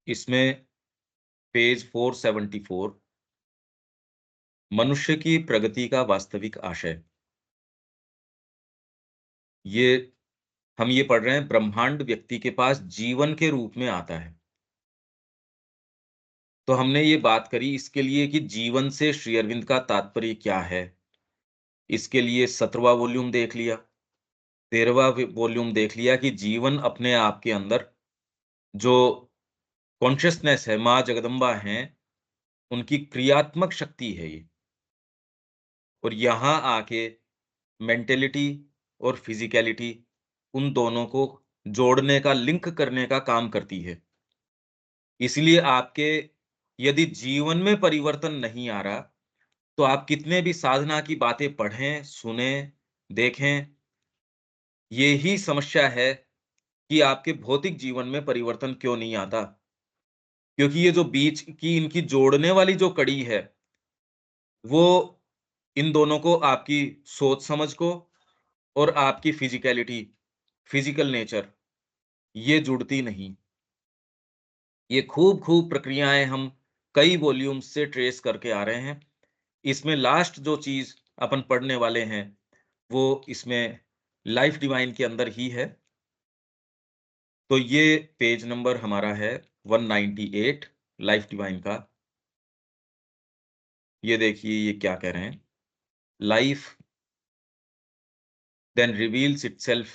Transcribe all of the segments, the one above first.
इसमें पेज 474 मनुष्य की प्रगति का वास्तविक आशय। ये हम ये पढ़ रहे हैं ब्रह्मांड व्यक्ति के पास जीवन के रूप में आता है। तो हमने ये बात करी इसके लिए कि जीवन से श्री अरविंद का तात्पर्य क्या है। इसके लिए 17वां वॉल्यूम देख लिया, 13वां वॉल्यूम देख लिया कि जीवन अपने आप के अंदर जो कॉन्शियसनेस है, माँ जगदम्बा हैं, उनकी क्रियात्मक शक्ति है ये। और यहाँ आके मेंटालिटी और फिजिकलिटी उन दोनों को जोड़ने का, लिंक करने का काम करती है। इसलिए आपके यदि जीवन में परिवर्तन नहीं आ रहा, तो आप कितने भी साधना की बातें पढ़ें, सुनें, देखें, ये ही समस्या है कि आपके भौतिक जीवन में परिवर्तन क्यों नहीं आता? क्योंकि ये जो बीच की इनकी जोड़ने वाली जो कड़ी है, वो इन दोनों को आपकी सोच-समझ को और आपकी फिजिकैलिटी, फिजिकल नेचर ये जुड़ती नहीं। ये खूब-खूब प्रक्रियाएँ हम कई वॉल्यूम्स से ट्रेस करके आ रहे हैं। इसमें लास्ट जो चीज़ अपन पढ़ने वाले हैं, वो इसमें लाइफ डिवाइन के अंदर ही है। तो ये पेज नंबर हमारा है 198 लाइफ डिवाइन का। ये देखिए ये क्या कह रहे हैं, life then reveals itself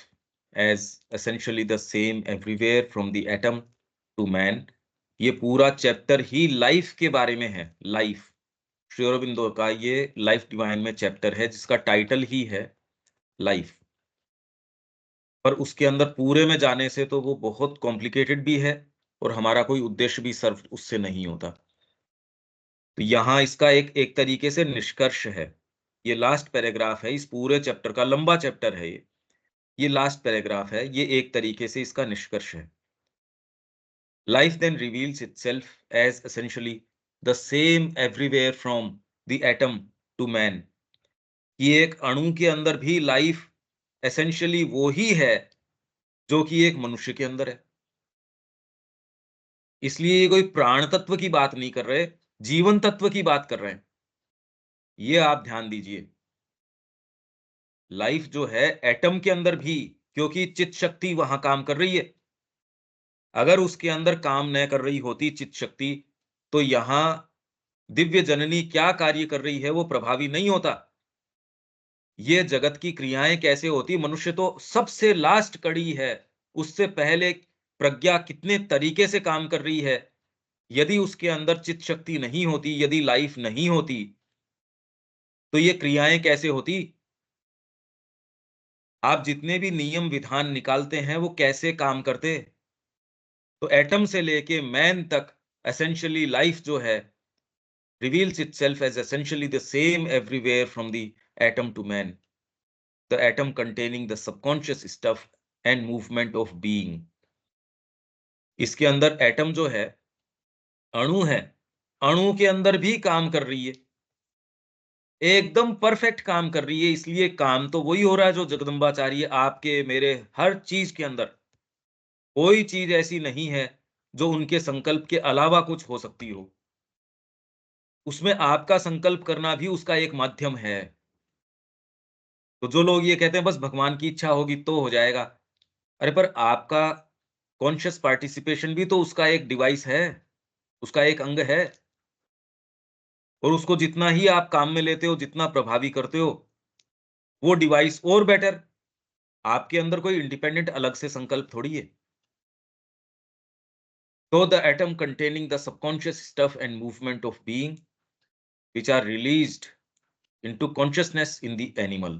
as essentially the same everywhere from the atom to man। ये पूरा चैप्टर ही लाइफ के बारे में है। लाइफ श्री अरबिंदो का ये लाइफ डिवाइन में चैप्टर है जिसका टाइटल ही है लाइफ। पर उसके अंदर पूरे में जाने से तो वो बहुत कॉम्प्लिकेटेड भी है और हमारा कोई उद्देश्य भी सर्व उससे नहीं होता। तो यहाँ इसका एक एक तरीके से निष्कर्ष है। ये लास्ट पैराग्राफ है, इस पूरे चैप्टर का लंबा चैप्टर है ये। ये लास्ट पैराग्राफ है, ये एक तरीके से इसका निष्कर्ष है। Life then reveals itself as essentially the same everywhere from the atom to man। कि एक अणु के अंदर भी लाइफ एसेंशियली वो ही है जो कि एक मनुष्य के अंदर है। इसलिए ये कोई प्राण तत्व की बात नहीं कर रहे, जीवन तत्व की बात कर रहे हैं। ये आप ध्यान दीजिए। लाइफ जो है एटम के अंदर भी, क्योंकि चित्त शक्ति वहां काम कर रही है। अगर उसके अंदर काम न कर रही होती चित्त शक्ति, तो यहां दिव्य जननी क्या कार्य कर रही है वो प्रभावी नहीं होता। ये जगत की क्रियाएं कैसे होती, मनुष्य तो सबसे लास्ट कड़ी है। उससे पहले प्रज्ञा कितने तरीके से काम कर रही है। यदि उसके अंदर चित्त शक्ति नहीं होती, यदि लाइफ नहीं होती, तो ये क्रियाएं कैसे होती। आप जितने भी नियम विधान निकालते हैं वो कैसे काम करते। तो एटम से लेके मैन तक एसेंशियली लाइफ जो है reveals itself as essentially the same everywhere from the atom to man, the atom containing the subconscious stuff and movement of being। इसके अंदर एटम जो है, अणु है, अणु के अंदर भी काम कर रही है, एकदम परफेक्ट काम कर रही है। इसलिए काम तो वही हो रहा है जो जगदम्बाचार्य आपके मेरे हर चीज के अंदर, कोई चीज ऐसी नहीं है जो उनके संकल्प के अलावा कुछ हो सकती हो। उसमें आपका संकल्प करना भी उसका एक माध्यम है। तो जो लोग ये कहते हैं बस भगवान की इच्छा होगी तो हो जाएगा। अरे पर आपका कॉन्शियस पार्टिसिपेशन भी तो उसका एक डिवाइस है, उसका एक अंग है। और उसको जितना ही आप काम में लेते हो, जितना प्रभावी करते हो, वो डिवाइस और बेटर। आपके अंदर कोई इंडिपेंडेंट अलग से संकल्प थोड़ी है। तो the atom containing the subconscious stuff and movement of being which are released into consciousness in the animal.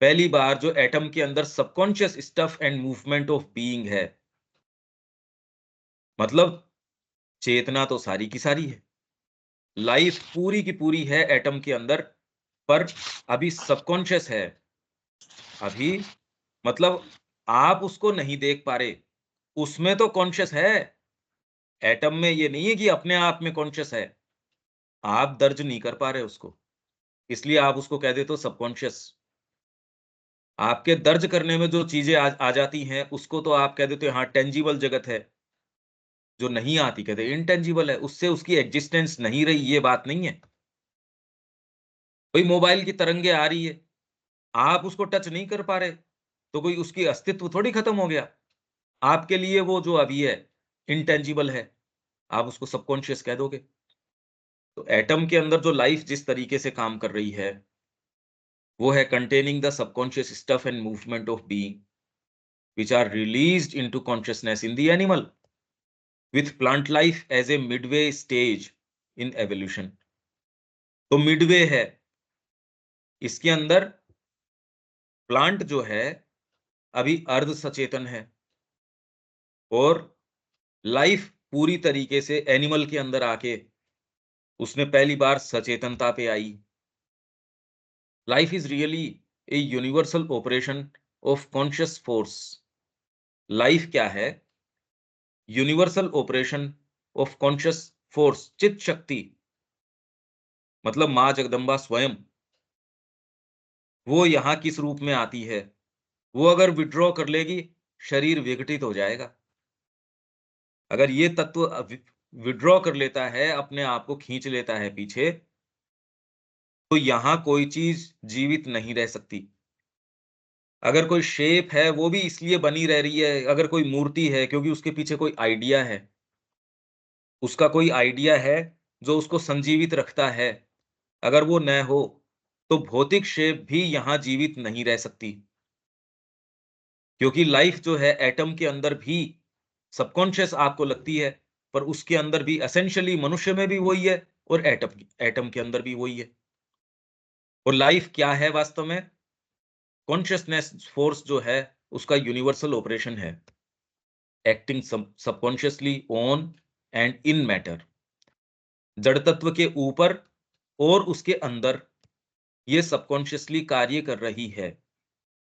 पहली बार जो एटम के अंदर subconscious stuff and movement of being है, मतलब चेतना तो सारी की सारी है, लाइफ पूरी की पूरी है एटम के अंदर, पर अभी सबकॉन्शियस है। अभी मतलब आप उसको नहीं देख पा रहे, उसमें तो कॉन्शियस है। एटम में ये नहीं है कि अपने आप में कॉन्शियस है, आप दर्ज नहीं कर पा रहे उसको, इसलिए आप उसको कह देते हो सबकॉन्शियस। आपके दर्ज करने में जो चीजें आ जाती हैं उसको तो आप कह देते हो हाँ टेंजिबल जगत है। जो नहीं आती, कहते इनटेंजिबल है, उससे उसकी एग्जिस्टेंस नहीं रही, ये बात नहीं है। कोई मोबाइल की तरंगे आ रही है, आप उसको टच नहीं कर पा रहे, तो कोई उसकी अस्तित्व थोड़ी खत्म हो गया। आपके लिए वो जो अभी है, इनटेंजिबल है, आप उसको सबकॉन्शियस कह दोगे। तो एटम के अंदर जो लाइफ जिस तरीके से काम कर रही है, वो है containing the subconscious stuff and movement of being which are released into consciousness in the animal with plant life as a midway stage in evolution। तो मिडवे है, इसके अंदर प्लांट जो है अभी अर्ध सचेतन है, और लाइफ पूरी तरीके से एनिमल के अंदर आके उसने पहली बार सचेतनता पे आई। Life is really a universal operation of conscious force. Life क्या है? Universal operation of conscious force, चित शक्ति, मतलब माँ जगदम्बा स्वयं, वो यहाँ किस रूप में आती है? वो अगर विड्रॉ कर लेगी, शरीर विघटित हो जाएगा। अगर ये तत्व विड्रॉ कर लेता है, अपने आप को खींच लेता है पीछे, तो यहाँ कोई चीज जीवित नहीं रह सकती। अगर कोई शेप है, वो भी इसलिए बनी रह रही है, अगर कोई मूर्ति है, क्योंकि उसके पीछे कोई आइडिया है, उसका कोई आइडिया है जो उसको संजीवित रखता है। अगर वो न हो, तो भौतिक शेप भी यहाँ जीवित नहीं रह सकती। क्योंकि लाइफ जो है एटम के अंदर भी सबकॉन्शियस आपको लगती है, पर उसके अंदर भी एसेंशियली मनुष्य में भी वही है, और एटम के अंदर भी वही है। और लाइफ क्या है वास्तव में? कॉन्शियसनेस फोर्स जो है, उसका यूनिवर्सल ऑपरेशन है, acting subconsciously on and in matter. जड़ तत्व के ऊपर और उसके अंदर ये सबकॉन्शियसली कार्य कर रही है।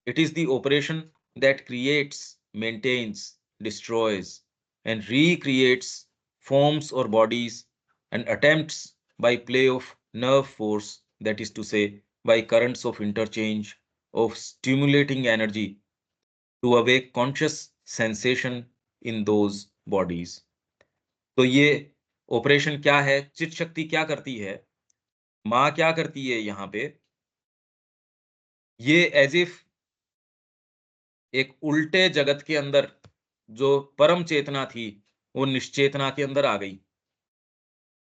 It is the operation that creates, maintains, destroys and recreates forms or bodies and attempts by play of nerve force, that is to say by currents of interchange of stimulating energy to awake conscious sensation in those bodies। तो ये operation क्या है? चित शक्ति क्या करती है? माँ क्या करती है यहाँ पे? ये एज इफ एक उल्टे जगत के अंदर जो परम चेतना थी, वो निश्चेतना के अंदर आ गई।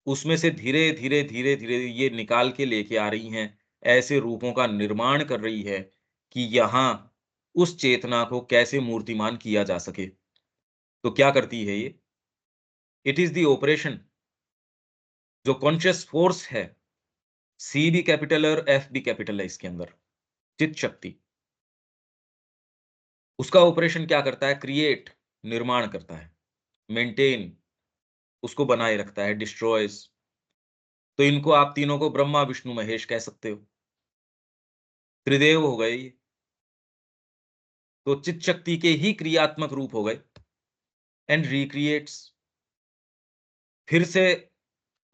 उसमें से धीरे धीरे धीरे धीरे ये निकाल के लेके आ रही हैं, ऐसे रूपों का निर्माण कर रही है कि यहाँ उस चेतना को कैसे मूर्तिमान किया जा सके। तो क्या करती है ये? इट इज द ऑपरेशन, जो कॉन्शियस फोर्स है, सी भी कैपिटल है और एफ भी कैपिटल है इसके अंदर, चित शक्ति, उसका ऑपरेशन क्या करता है? क्रिएट, निर्माण करता है, मेंटेन, उसको बनाए रखता है, डिस्ट्रॉयज। तो इनको आप तीनों को ब्रह्मा विष्णु महेश कह सकते हो, त्रिदेव हो गए ये। तो चित शक्ति के ही क्रियात्मक रूप हो गए। एंड रिक्रिएट्स, फिर से,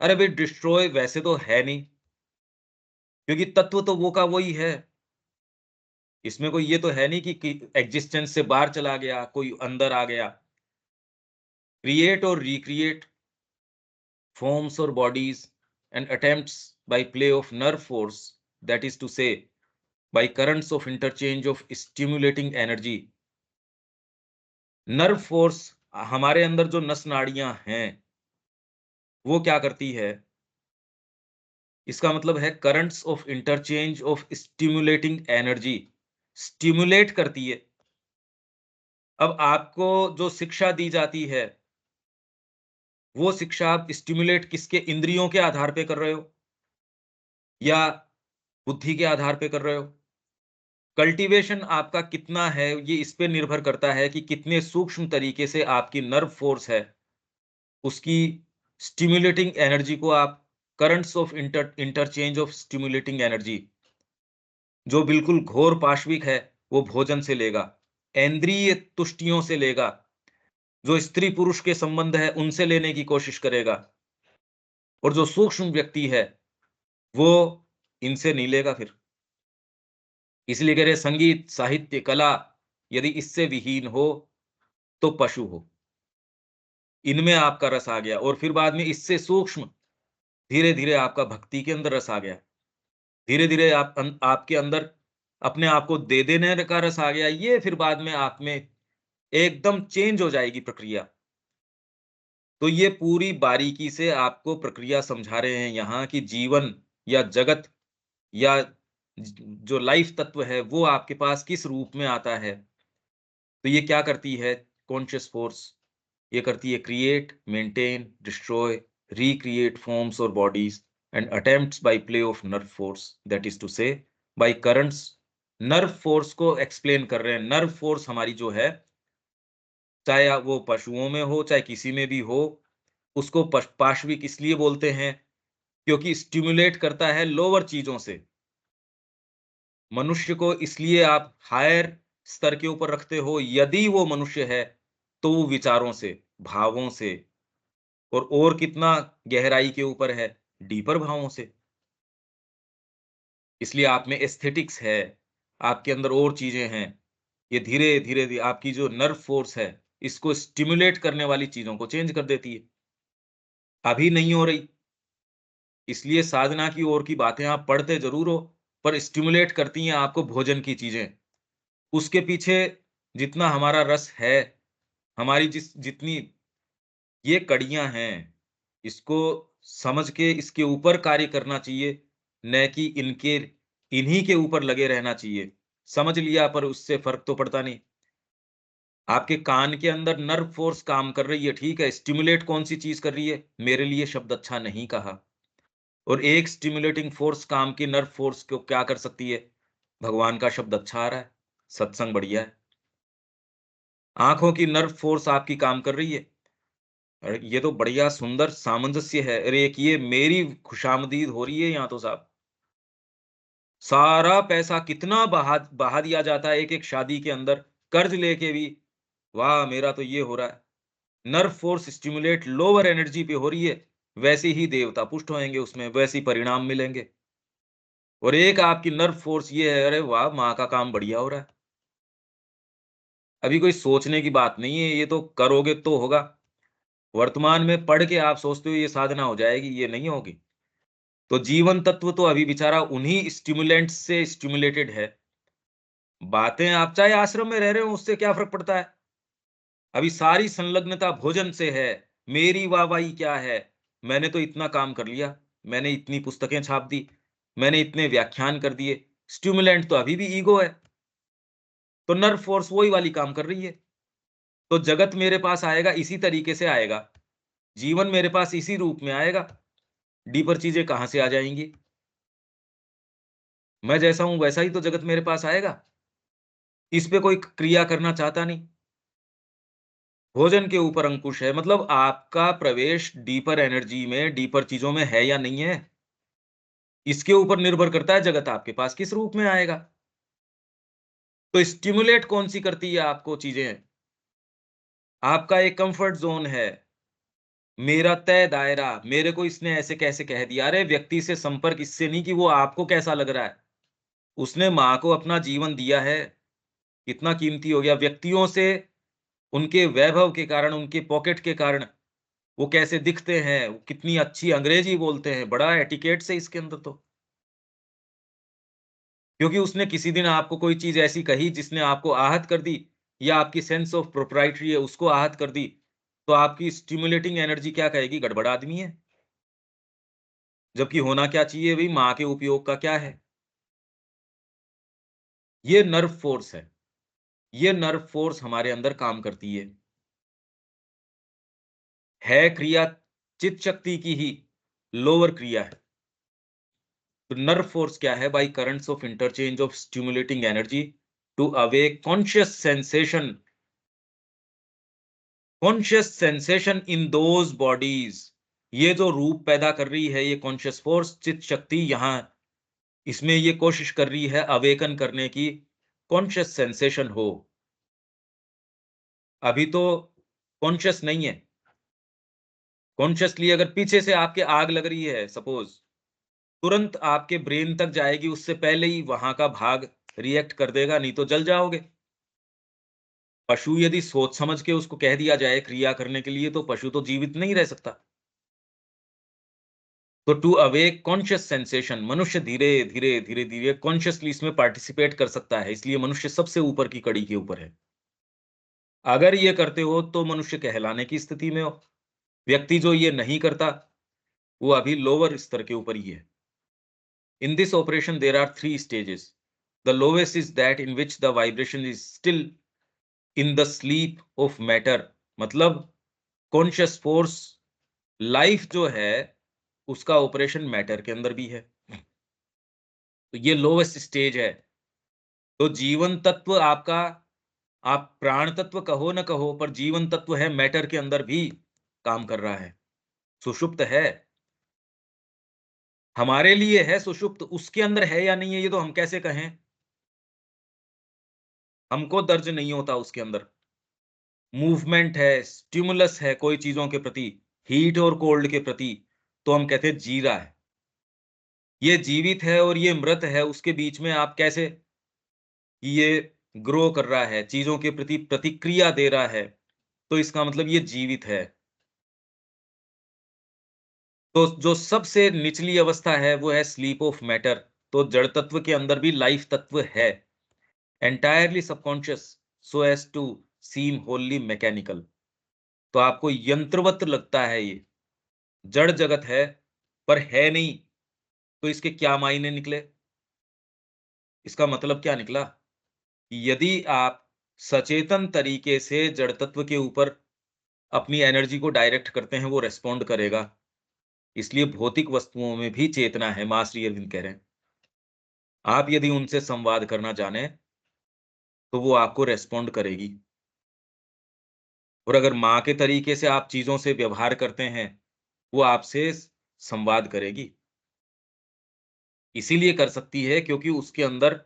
अरे भाई डिस्ट्रॉय वैसे तो है नहीं, क्योंकि तत्व तो वो का वही है। इसमें कोई ये तो है नहीं कि एग्जिस्टेंस से बाहर चला गया, कोई अंदर आ गया। क्रिएट और recreate forms or bodies and attempts by play of nerve force, that is to say by currents of interchange of stimulating energy। Nerve force, हमारे अंदर जो नस नाड़ियां हैं, वो क्या करती है? इसका मतलब है currents of interchange of stimulating energy, stimulate करती है। अब आपको जो शिक्षा दी जाती है, वो शिक्षा आप स्टिमुलेट किसके, इंद्रियों के आधार पे कर रहे हो या बुद्धि के आधार पे कर रहे हो? कल्टीवेशन आपका कितना है, ये इस पे निर्भर करता है कि कितने सूक्ष्म तरीके से आपकी नर्व फोर्स है, उसकी स्टिमुलेटिंग एनर्जी को आप, currents of interchange of stimulating energy, जो बिल्कुल घोर पाशविक है, वो भोजन से लेगा, इंद्रिय तुष्टियों से लेगा, जो स्त्री पुरुष के संबंध है उनसे लेने की कोशिश करेगा, और जो सूक्ष्म व्यक्ति है, वो इनसे नहीं लेगा फिर। इसलिए कह रहे संगीत, साहित्य, कला यदि इससे विहीन हो, तो पशु हो। इनमें आपका रस आ गया और फिर बाद में इससे सूक्ष्म धीरे-धीरे आपका भक्ति के अंदर रस आ गया। धीरे-धीरे आपके अंदर अपने आप को दे देने का रस आ गया। ये फिर बाद में आप में एकदम चेंज हो जाएगी प्रक्रिया। तो ये पूरी बारीकी से आपको प्रक्रिया समझा रहे हैं यहाँ कि जीवन या जगत या जो लाइफ तत्व है वो आपके पास किस रूप में आता है। तो ये क्या करती है कॉन्शियस फोर्स, ये करती है create, maintain, destroy, recreate forms और bodies and attempts by play of nerve force, that is to say by currents. Nerve force को एक्सप्लेन कर रहे हैं। नर्व फोर्स हमारी जो है, चाहे वो पशुओं में हो चाहे किसी में भी हो, उसको पाशविक इसलिए बोलते हैं क्योंकि स्टिमुलेट करता है लोअर चीजों से। मनुष्य को इसलिए आप हायर स्तर के ऊपर रखते हो यदि वो मनुष्य है, तो वो विचारों से, भावों से और कितना गहराई के ऊपर है, डीपर भावों से। इसलिए आप में एस्थेटिक्स है, आपके अंदर और चीजें हैं। ये धीरे-धीरे आपकी जो नर्व फोर्स है, इसको स्टिमुलेट करने वाली चीजों को चेंज कर देती है। अभी नहीं हो रही, इसलिए साधना की ओर की बातें आप पढ़ते ज़रूर हो, पर स्टिमुलेट करती हैं आपको भोजन की चीज़ें। उसके पीछे जितना हमारा रस है, हमारी जितनी ये कड़ियाँ हैं, इसको समझ के इसके ऊपर कार्य करना चाहिए, न कि इन्हीं के ऊपर लगे रहना चाहिए। समझ लिया पर उससे फ़र्क तो पड़ता नहीं। आपके कान के अंदर नर्व फ़ोर्स काम कर रही है, ठीक है, स्टिमुलेट कौन-सी चीज़ कर रही है? मेरे लिए शब्द अच्छा नहीं कहा। और एक स्टिमुलेटिंग फ़ोर्स काम की नर्व फ़ोर्स को क्या कर सकती है? भगवान का शब्द अच्छा आ रहा है, सत्संग बढ़िया है। आँखों की नर्व फ़ोर्स आपकी काम कर रही है। अरे! ये तो बढ़िया सुंदर सामंजस्य है। अरे! एक ये मेरी खुशामदीद हो रही है यहाँ तो साहब। सारा पैसा कितना बहा बहा दिया जाता है एक-एक शादी के अंदर, कर्ज़ लेके भी। वाह! मेरा तो ये हो रहा है। Nerve force stimulate lower energy पे हो रही है, वैसे ही देवता पुष्ट होएँगे उसमें, वैसे ही परिणाम मिलेंगे। और एक आपकी नर्व फ़ोर्स ये है, अरे वाह! माँ का काम बढ़िया हो रहा है। अभी कोई सोचने की बात नहीं है, ये तो करोगे तो होगा। वर्तमान में पढ़ के आप सोचते हो ये साधना हो जाएगी, ये नहीं होगी। तो जीवन तत्व तो अभी बेचारा उन्हीं स्टिमुलेंट्स से स्टिमुलेटेड है। बातें आप चाहे आश्रम में रह रहे हो, उससे क्या फ़र्क पड़ता है? अभी सारी संलग्नता भोजन से है। मेरी वाहवाही क्या है? मैंने तो इतना काम कर लिया, मैंने इतनी पुस्तकें छाप दी, मैंने इतने व्याख्यान कर दिए। स्टिमुलेंट तो अभी भी ईगो है। तो नर्व फ़ोर्स वही वाली काम कर रही है। तो जगत मेरे पास आएगा इसी तरीके से आएगा। जीवन मेरे पास इसी रूप में आएगा। डीपर चीज़ें कहाँ से आ जाएँगी? मैं जैसा हूँ वैसा ही तो जगत मेरे पास आएगा। इस पे कोई क्रिया करना चाहता नहीं। भोजन के ऊपर अंकुश है मतलब आपका प्रवेश डीपर एनर्जी में, डीपर चीज़ों में है या नहीं है? इसके ऊपर निर्भर करता है जगत आपके पास किस रूप में आएगा। तो स्टिमुलेट कौन-सी करती है आपको चीज़ें? आपका एक कम्फर्ट ज़ोन है। मेरा तय दायरा, मेरे को इसने ऐसे कैसे कह दिया? अरे व्यक्ति से संपर्क इससे नहीं कि वो आपको कैसा लग रहा है। उसने माँ को अपना जीवन दिया है, कितना कीमती हो गया। व्यक्तियों से उनके वैभव के कारण, उनके पॉकेट के कारण, वो कैसे दिखते हैं, वो कितनी अच्छी अंग्रेज़ी बोलते हैं, बड़ा एटिकेट्स है इसके अंदर तो। क्योंकि उसने किसी दिन आपको कोई चीज़ ऐसी कही जिसने आपको आहत कर दी या आपकी सेंस ऑफ प्रोप्राइटरी है उसको आहत कर दी, तो आपकी स्टिम्युलेटिंग एनर्जी क्या कहेगी? गड़बड़ आदमी है। जबकि होना क्या चाहिए भई माँ के उपयोग का क्या है? ये नर्व फ़ोर्स है। ये नर्व फ़ोर्स हमारे अंदर काम करती है क्रिया चित्त शक्ति की ही लोअर क्रिया है। तो नर्व फ़ोर्स क्या है? By currents of interchange of stimulating energy to awake conscious sensation in those bodies. ये जो रूप पैदा कर रही है ये कॉन्शियस फ़ोर्स चित्त शक्ति यहाँ इसमें ये कोशिश कर रही है अवेकन करने की, कॉन्शियस सेंसेशन हो। अभी तो कॉन्शियस नहीं है। कॉन्शियसली अगर पीछे से आपके आग लग रही है सपोज़, तुरंत आपके ब्रेन तक जाएगी, उससे पहले ही वहाँ का भाग रिएक्ट कर देगा, नहीं तो जल जाओगे। पशु यदि सोच समझ के उसको कह दिया जाए क्रिया करने के लिए, तो पशु तो जीवित नहीं रह सकता। तो टू अवेक कॉन्शियस सेंसेशन, मनुष्य धीरे धीरे धीरे धीरे कॉन्शियसली इसमें पार्टिसिपेट कर सकता है, इसलिए मनुष्य सबसे ऊपर की कड़ी के ऊपर है। अगर ये करते हो तो मनुष्य कहलाने की स्थिति में हो। व्यक्ति जो ये नहीं करता, वो अभी लोअर स्तर के ऊपर ही है। In this operation there are three stages. The lowest is that in which the vibration is still in the sleep of matter, मतलब कॉन्शियस फोर्स, लाइफ जो है उसका ऑपरेशन मैटर के अंदर भी है। तो ये लोवेस्ट स्टेज है। तो जीवन तत्व आपका, आप प्राण तत्व कहो न कहो, पर जीवन तत्व है, मैटर के अंदर भी काम कर रहा है, सुषुप्त है। हमारे लिए है सुषुप्त, उसके अंदर है या नहीं है ये तो हम कैसे कहें? हमको दर्ज नहीं होता उसके अंदर। मूवमेंट है, स्टिमुलस है कोई चीजों के प्रति, हीट और कोल्ड के प्रति, तो हम कहते हैं जी रहा है। ये जीवित है और ये मृत है, उसके बीच में आप कैसे, ये ग्रो कर रहा है, चीजों के प्रति प्रतिक्रिया दे रहा है, तो इसका मतलब ये जीवित है। तो जो सबसे निचली अवस्था है वो है स्लीप ऑफ मैटर। तो जड़ तत्व के अंदर भी लाइफ तत्व है, entirely subconscious, so as to seem wholly mechanical. तो आपको यंत्रवत लगता है ये, जड़ जगत है, पर है नहीं। तो इसके क्या मायने निकले? इसका मतलब क्या निकला कि यदि आप सचेतन तरीके से जड़ तत्व के ऊपर अपनी एनर्जी को डायरेक्ट करते हैं, वो रेस्पॉन्ड करेगा। इसलिए भौतिक वस्तुओं में भी चेतना है, मां श्री अरविंद कह रहे हैं। आप यदि उनसे संवाद करना जाने, तो वो आपको रेस्पॉन्ड करेगी। और अगर माँ के तरीके से आप चीज़ों से व्यवहार करते हैं, वो आपसे संवाद करेगी। इसीलिए कर सकती है क्योंकि उसके अंदर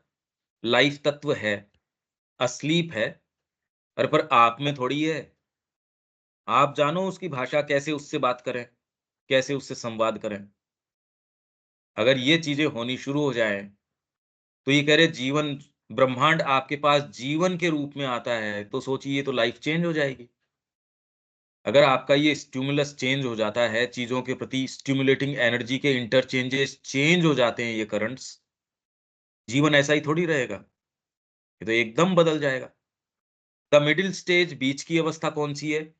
लाइफ तत्व है, असलीप है। अरे पर आप में थोड़ी है। आप जानो उसकी भाषा, कैसे उससे बात करें, कैसे उससे संवाद करें। अगर ये चीज़ें होनी शुरू हो जाएँ, तो ये कह रहे जीवन, ब्रह्मांड आपके पास जीवन के रूप में आता है, तो सोचिए ये तो लाइफ चेंज हो जाएगी। अगर आपका ये स्टिमुलस चेंज हो जाता है, चीज़ों के प्रति स्टिमुलेटिंग एनर्जी के इंटरचेंजेस चेंज हो जाते हैं, ये करंट्स, जीवन ऐसा ही थोड़ी रहेगा, ये तो एकदम बदल जाएगा। द मिडिल स्टेज, बीच की अवस्था कौन-सी है?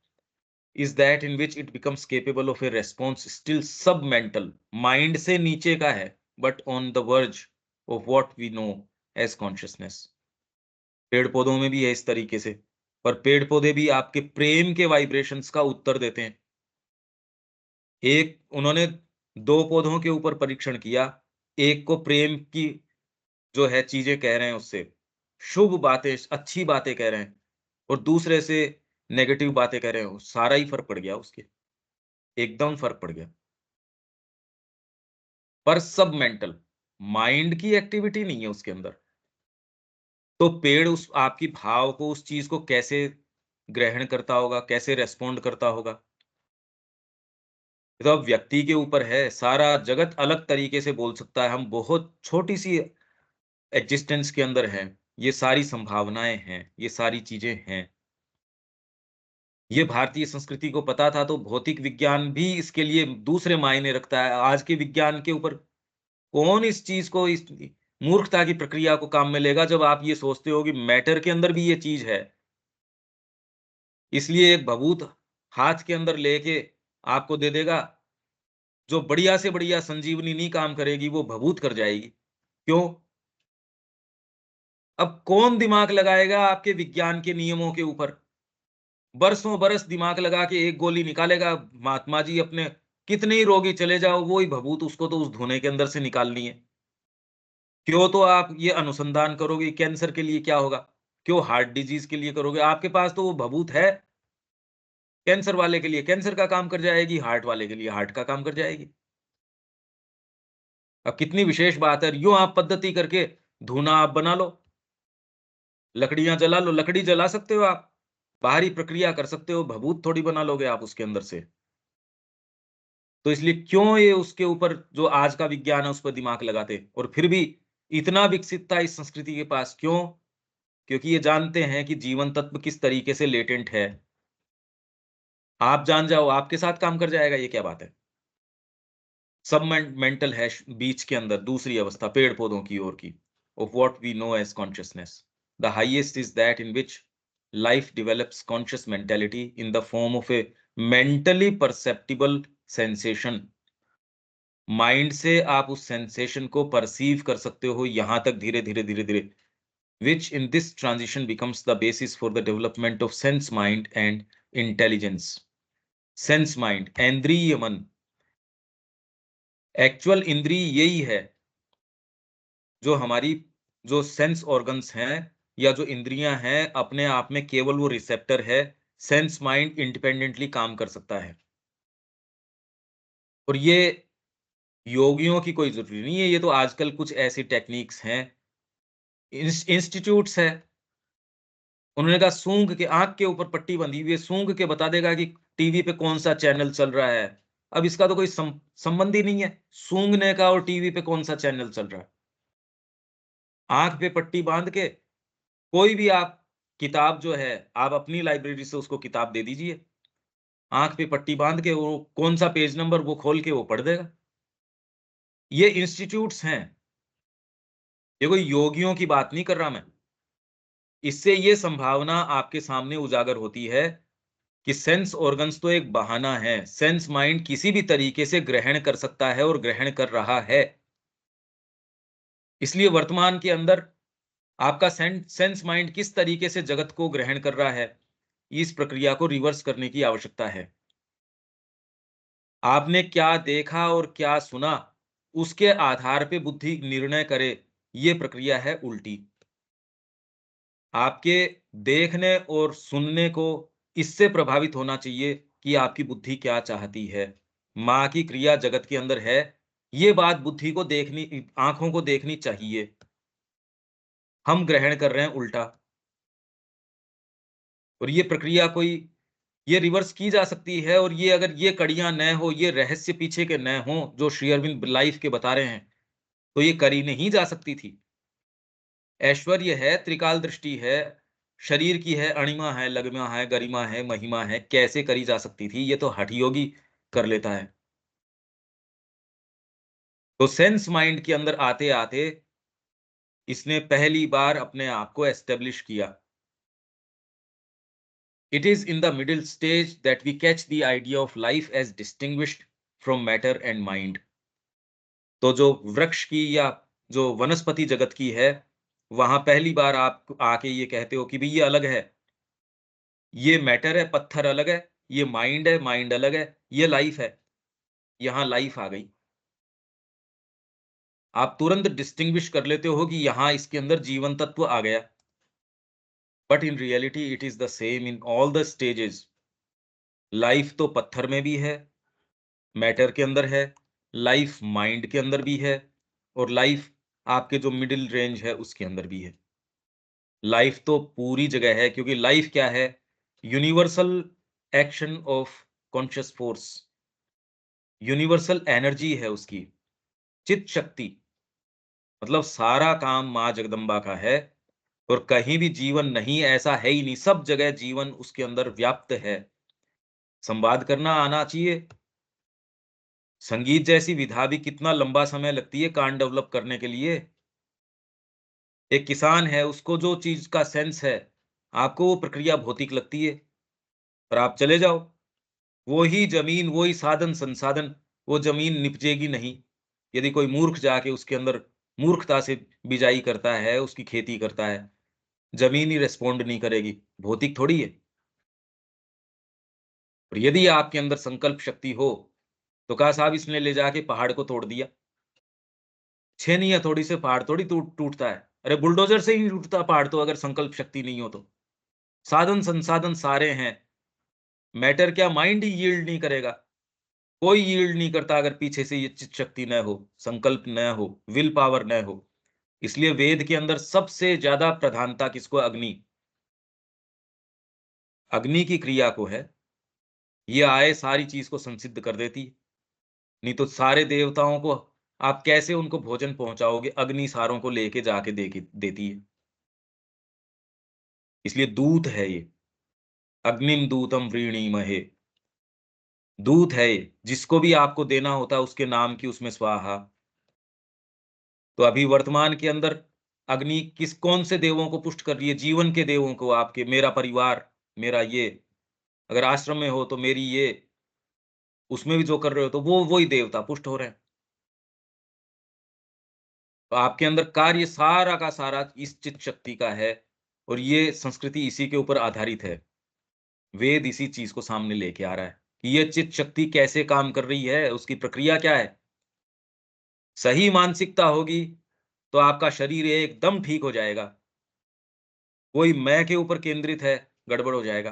Is that in which it becomes capable of a response still submental, mind से नीचे का है, but on the verge of what we know as consciousness. पेड़-पौधों में भी है इस तरीके से, पर पेड़-पौधे भी आपके प्रेम के वाइब्रेशंस का उत्तर देते हैं। एक उन्होंने 2 पौधों के ऊपर परीक्षण किया, एक को प्रेम की जो है चीज़ें कह रहे हैं उससे, शुभ बातें, अच्छी बातें कह रहे हैं, और दूसरे से नेगेटिव बातें कह रहे हो, सारा ही फ़र्क पड़ गया उसके, एकदम फ़र्क पड़ गया। पर सब मेंटल, माइंड की एक्टिविटी नहीं है उसके अंदर। तो पेड़ उस आपकी भाव को, उस चीज़ को कैसे ग्रहण करता होगा, कैसे रिस्पॉन्ड करता होगा? ये तो अब व्यक्ति के ऊपर है, सारा जगत अलग तरीके से बोल सकता है, हम बहुत छोटी-सी एग्जिस्टेंस के अंदर हैं, ये सारी संभावनाएँ हैं, ये सारी चीज़ें हैं। ये भारतीय संस्कृति को पता था, तो भौतिक विज्ञान भी इसके लिए दूसरे मायने रखता है। आज के विज्ञान के ऊपर कौन इस चीज़ को, इस मूर्खता की प्रक्रिया को काम में लेगा, जब आप ये सोचते हो कि मैटर के अंदर भी ये चीज़ है। इसलिए एक भभूत हाथ के अंदर लेके आपको दे देगा, जो बढ़िया से बढ़िया संजीवनी नहीं काम करेगी, वो भभूत कर जाएगी। क्यों? अब कौन दिमाग लगाएगा आपके विज्ञान के नियमों के ऊपर? बरसों बरस दिमाग लगा के एक गोली निकालेगा महात्मा जी अपने, कितने ही रोगी चले जाओ, वो ही भभूत उसको तो उस धुने के अंदर से निकालनी है। क्यों तो आप ये अनुसंधान करोगे कैंसर के लिए क्या होगा? क्यों हार्ट डिजीज़ के लिए करोगे? आपके पास तो वो भभूत है, कैंसर वाले के लिए कैंसर का काम कर जाएगी, हार्ट वाले के लिए हार्ट का काम कर जाएगी। अब कितनी विशेष बात है, यूँ आप पद्धति करके धूना आप बना लो, लकड़ियाँ जला लो, लकड़ी जला सकते हो आप, बाहरी प्रक्रिया कर सकते हो, भभूत थोड़ी बना लोगे आप उसके अंदर से। तो इसलिए क्यों ये उसके ऊपर जो आज का विज्ञान है उस पर दिमाग लगाते, और फिर भी इतना विकसित था इस संस्कृति के पास, क्यों? क्योंकि ये जानते हैं कि जीवन तत्व किस तरीके से लेटेंट है। आप जान जाओ, आपके साथ काम कर जाएगा, ये क्या बात है? सब मेंटल है बीच के अंदर दूसरी अवस्था पेड़ पौधों की ओर की, of what we know as consciousness. The highest is that in which life develops conscious mentality in the form of a mentally perceptible sensation. Mind से आप उस सेंसेशन को परसीव कर सकते हो यहां तक धीरे धीरे धीरे धीरे, which in this transition becomes the basis for the development of sense mind and intelligence. Sense mind, इंद्रिय मन, एक्चुअल इंद्रिय यही है जो हमारी, जो सेंस ऑर्गन्स हैं या जो इंद्रियां हैं, अपने आप में केवल वो रिसेप्टर है। सेंस माइंड इंडिपेंडेंटली काम कर सकता है। और ये योगियों की कोई जरूरी नहीं है, ये तो आजकल कुछ ऐसी टेक्निक्स हैं, इंस्टीट्यूट्स है। उन्होंने कहा सूंघ के, आंख के ऊपर पट्टी बंधी हुई है, सूंघ के बता देगा कि टीवी पे कौन सा चैनल चल रहा है। अब इसका तो कोई संबंध ही नहीं है, सूंघने का और टीवी पे कौन सा चैनल चल रहा है। आंख पे पट्टी बांध के कोई भी आप किताब जो है, आप अपनी लाइब्रेरी से उसको किताब दे दीजिए, आंख पे पट्टी बांध के वो कौन सा पेज नंबर वो खोल के वो पढ़ देगा। ये इंस्टीट्यूट्स हैं, ये कोई योगियों की बात नहीं कर रहा मैं। इससे ये संभावना आपके सामने उजागर होती है कि सेंस ऑर्गन्स तो एक बहाना है, सेंस माइंड किसी भी तरीके से ग्रहण कर सकता है और ग्रहण कर रहा है। इसलिए वर्तमान के अंदर आपका सेंस माइंड किस तरीके से जगत को ग्रहण कर रहा है, इस प्रक्रिया को रिवर्स करने की आवश्यकता है। आपने क्या देखा और क्या सुना, उसके आधार पे बुद्धि निर्णय करे, ये प्रक्रिया है उल्टी। आपके देखने और सुनने को इससे प्रभावित होना चाहिए कि आपकी बुद्धि क्या चाहती है। माँ की क्रिया जगत के अंदर है, ये बात बुद्धि को देखनी, आंखों को देखनी चाहिए। हम ग्रहण कर रहे हैं उल्टा। और ये प्रक्रिया कोई, ये रिवर्स की जा सकती है। और ये अगर ये कड़ियां न हो, ये रहस्य पीछे के न हो जो श्री अरविंद लाइफ के बता रहे हैं, तो ये करी नहीं जा सकती थी। ऐश्वर्य है, त्रिकाल दृष्टि है, शरीर की है, अणिमा है, लगमा है, गरिमा है, महिमा है, कैसे करी जा सकती थी? ये तो हठ योगी कर लेता है। तो सेंस माइंड के अंदर आते आते इसने पहली बार अपने आप को एस्टेब्लिश किया। It is in the middle stage that we catch the idea of life as distinguished from matter and mind. तो जो वृक्ष की या जो वनस्पति जगत की है, वहां पहली बार आप आके ये कहते हो कि भाई ये अलग है, ये मैटर है, पत्थर अलग है, ये माइंड है, माइंड अलग है, ये लाइफ है, यहाँ लाइफ आ गई। आप तुरंत डिस्टिंग्विश कर लेते हो कि यहाँ इसके अंदर जीवन तत्व आ गया। But in reality it is the same in all the stages. Life तो पत्थर में भी है, मैटर के अंदर है, लाइफ माइंड के अंदर भी है, और लाइफ आपके जो मिडिल रेंज है उसके अंदर भी है। लाइफ तो पूरी जगह है, क्योंकि लाइफ क्या है? Universal action of conscious force, universal energy है उसकी, चित शक्ति। मतलब सारा काम माँ जगदम्बा का है, और कहीं भी जीवन नहीं ऐसा है ही नहीं, सब जगह जीवन उसके अंदर व्याप्त है। संवाद करना आना चाहिए। संगीत जैसी विधा भी कितना लंबा समय लगती है कान डेवलप करने के लिए। एक किसान है, उसको जो चीज का सेंस है, आपको वो प्रक्रिया भौतिक लगती है, पर आप चले जाओ, वो ही जमीन, वो ही साधन संसाधन, वो जमीन निपजेगी नहीं। यदि कोई मूर्ख जाके उसके अंदर मूर्खता से बिजाई करता है, उसकी खेती करता है, जमीन ही रिस्पॉन्ड नहीं करेगी, भौतिक थोड़ी है। और यदि आपके अंदर संकल्प शक्ति हो, तो कहा साहब इसने ले जाके पहाड़ को तोड़ दिया। छेनी हथौड़ी से पहाड़ थोड़ी टूटता है। अरे बुलडोजर से ही टूटता पहाड़ तो, अगर संकल्प शक्ति नहीं हो तो। साधन संसाधन सारे हैं, मैटर क्या माइंड ही यील्ड नहीं करेगा। कोई यील्ड नहीं करता अगर पीछे से ये चित शक्ति न हो, संकल्प न हो, विल पावर न हो। इसलिए वेद के अंदर सबसे ज्यादा प्रधानता किसको? अग्नि, अग्नि की क्रिया को है। ये आए सारी चीज को संसिद्ध कर देती है। नहीं तो सारे देवताओं को आप कैसे उनको भोजन पहुंचाओगे? अग्नि सारों को लेके जाके दे देती है। इसलिए दूत है ये, अग्निम दूतम व्रीणीमहे, दूत है ये, जिसको भी आपको देना होता है उसके नाम की उसमें स्वाहा। तो अभी वर्तमान के अंदर अग्नि कौन से देवों को पुष्ट कर रही है? जीवन के देवों को, आपके, मेरा परिवार, मेरा ये, अगर आश्रम में हो तो मेरी ये, उसमें भी जो कर रहे हो तो वो वही देवता पुष्ट हो रहे हैं। तो आपके अंदर कार्य सारा का सारा इस चित शक्ति का है, और ये संस्कृति इसी के ऊपर आधारित है। वेद इसी चीज को सामने लेके आ रहा है कि ये चित शक्ति कैसे काम कर रही है, उसकी प्रक्रिया क्या है। सही मानसिकता होगी तो आपका शरीर एकदम ठीक हो जाएगा। कोई मैं के ऊपर केंद्रित है, गड़बड़ हो जाएगा।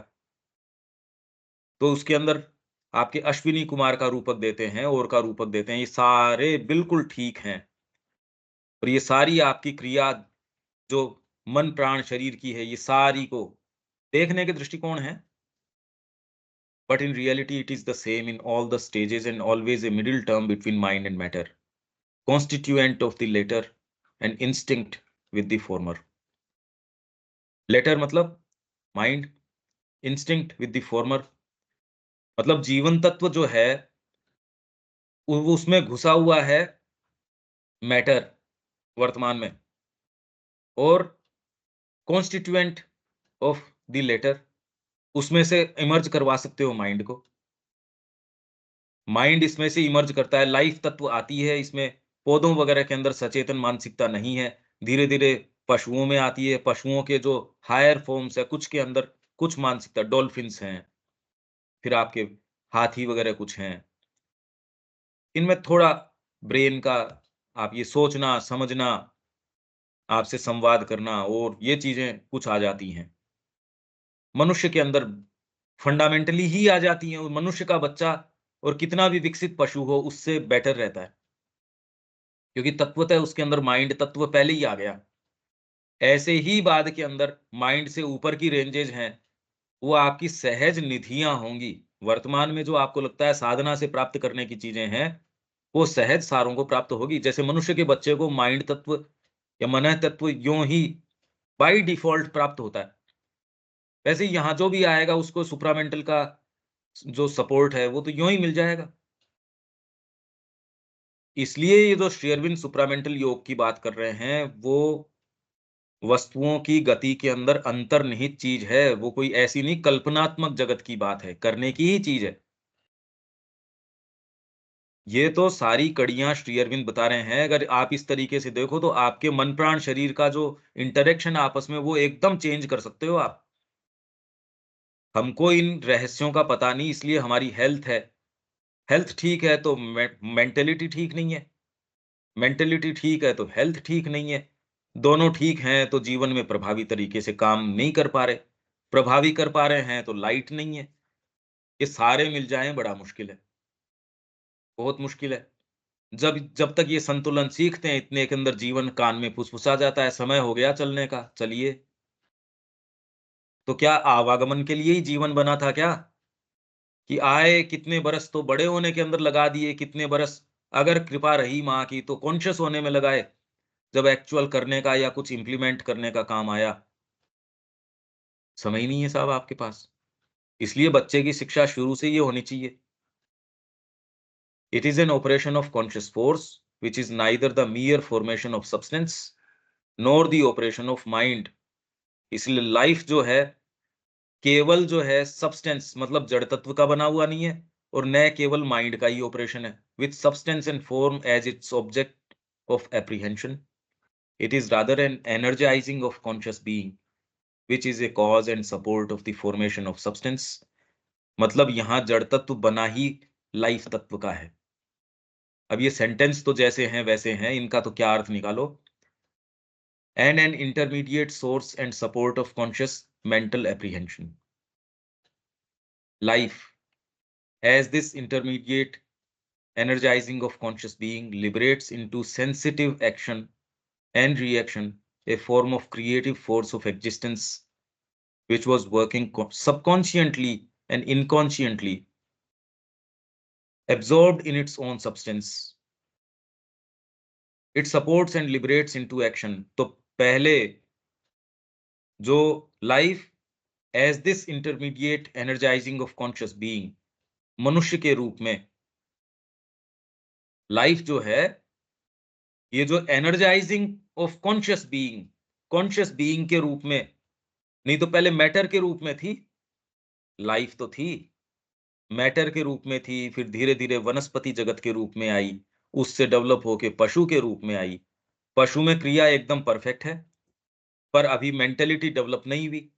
तो उसके अंदर आपके अश्विनी कुमार का रूपक देते हैं, और का रूपक देते हैं, ये सारे बिल्कुल ठीक हैं। और ये सारी आपकी क्रिया जो मन, प्राण, शरीर की है, ये सारी को देखने के दृष्टिकोण है, but in reality it is the same in all the stages and always a middle term between mind and matter, constituent of the latter and instinct with the former. Latter मतलब mind, instinct with the former मतलब जीवन तत्व जो है वो उसमें घुसा हुआ है मैटर वर्तमान में, और कॉन्स्टिट्यूएंट ऑफ द लेटर उसमें से इमर्ज करवा सकते हो माइंड को। माइंड इसमें से इमर्ज करता है, लाइफ तत्व आती है इसमें। पौधों वगैरह के अंदर सचेतन मानसिकता नहीं है, धीरे धीरे पशुओं में आती है, पशुओं के जो हायर फॉर्म्स है कुछ के अंदर कुछ मानसिकता, डॉल्फिन्स हैं, फिर आपके हाथी वगैरह कुछ हैं, इनमें थोड़ा ब्रेन का, आप ये सोचना समझना, आपसे संवाद करना, और ये चीजें कुछ आ जाती हैं मनुष्य के अंदर, फंडामेंटली ही आ जाती हैं। और मनुष्य का बच्चा और कितना भी विकसित पशु हो उससे बेटर रहता है, क्योंकि तत्वतः उसके अंदर माइंड तत्व पहले ही आ गया। ऐसे ही बाद के अंदर माइंड से ऊपर की रेंजेज हैं, वो आपकी सहज निधियां होंगी। वर्तमान में जो आपको लगता है साधना से प्राप्त करने की चीजें हैं, वो सहज सारों को प्राप्त होगी। जैसे मनुष्य के बच्चे को माइंड तत्व या मन तत्व यूं ही बाय डिफॉल्ट प्राप्त होता है, वैसे ही यहाँ जो भी आएगा उसको सुप्रामेंटल का जो सपोर्ट है वो तो यूं ही मिल जाएगा। इसलिए ये जो श्री अरविंद सुप्रामेंटल योग की बात कर रहे हैं, वो वस्तुओं की गति के अंदर अंतर्निहित चीज है, वो कोई ऐसी नहीं कल्पनात्मक जगत की बात है, करने की ही चीज है। ये तो सारी कड़ियां श्री अरविंद बता रहे हैं। अगर आप इस तरीके से देखो तो आपके मन प्राण शरीर का जो इंटरेक्शन आपस में वो एकदम चेंज कर सकते हो आप। हमको इन रहस्यों का पता नहीं, इसलिए हमारी हेल्थ है, हेल्थ ठीक है तो मेंटेलिटी ठीक नहीं है, मेंटेलिटी ठीक है तो हेल्थ ठीक नहीं है, दोनों ठीक हैं तो जीवन में प्रभावी तरीके से काम नहीं कर पा रहे, प्रभावी कर पा रहे हैं तो लाइट नहीं है। ये सारे मिल जाएं बड़ा मुश्किल है, बहुत मुश्किल है। जब जब तक ये संतुलन सीखते हैं, इतने के अंदर जीवन कान में फुसफुसा जाता है, समय हो गया चलने का, चलिए। तो क्या आवागमन के लिए ही जीवन बना था क्या? कि आए कितने बरस तो बड़े होने के अंदर लगा दिए, कितने बरस अगर कृपा रही माँ की तो कॉन्शियस होने में लगाए, जब एक्चुअल करने का या कुछ इंप्लीमेंट करने का काम आया, समय ही नहीं है साहब आपके पास। इसलिए बच्चे की शिक्षा शुरू से ये होनी चाहिए। It is an operation of conscious force which is neither the मियर formation of substance nor the operation of mind. इसलिए लाइफ जो है केवल जो है सब्सटेंस मतलब जड़ तत्व का बना हुआ नहीं है, और न केवल माइंड का ही ऑपरेशन है with substance and form as its object of apprehension. It is rather an energising of conscious being which is a cause and support of the formation of substance। मतलब यहाँ जड़ तत्व बना ही लाइफ तत्व का है। अब ये सेंटेंस तो जैसे हैं वैसे हैं, इनका तो क्या अर्थ निकालो। And an intermediate source and support of conscious mental apprehension. Life as this intermediate energizing of conscious being liberates into sensitive action and reaction, a form of creative force of existence which was working subconsciously and inconsciently, absorbed in its own substance। It supports and liberates into action। तो पहले जो life as this intermediate energising of conscious being, मनुष्य के रूप में life जो है, ये जो एनर्जाइजिंग ऑफ कॉन्शियस बीइंग के रूप में, नहीं तो पहले मैटर के रूप में थी। लाइफ तो थी, मैटर के रूप में थी, फिर धीरे-धीरे वनस्पति जगत के रूप में आई, उससे डेवलप होके पशु के रूप में आई। पशु में क्रिया एकदम परफेक्ट है, पर अभी मेंटालिटी डेवलप नहीं हुई,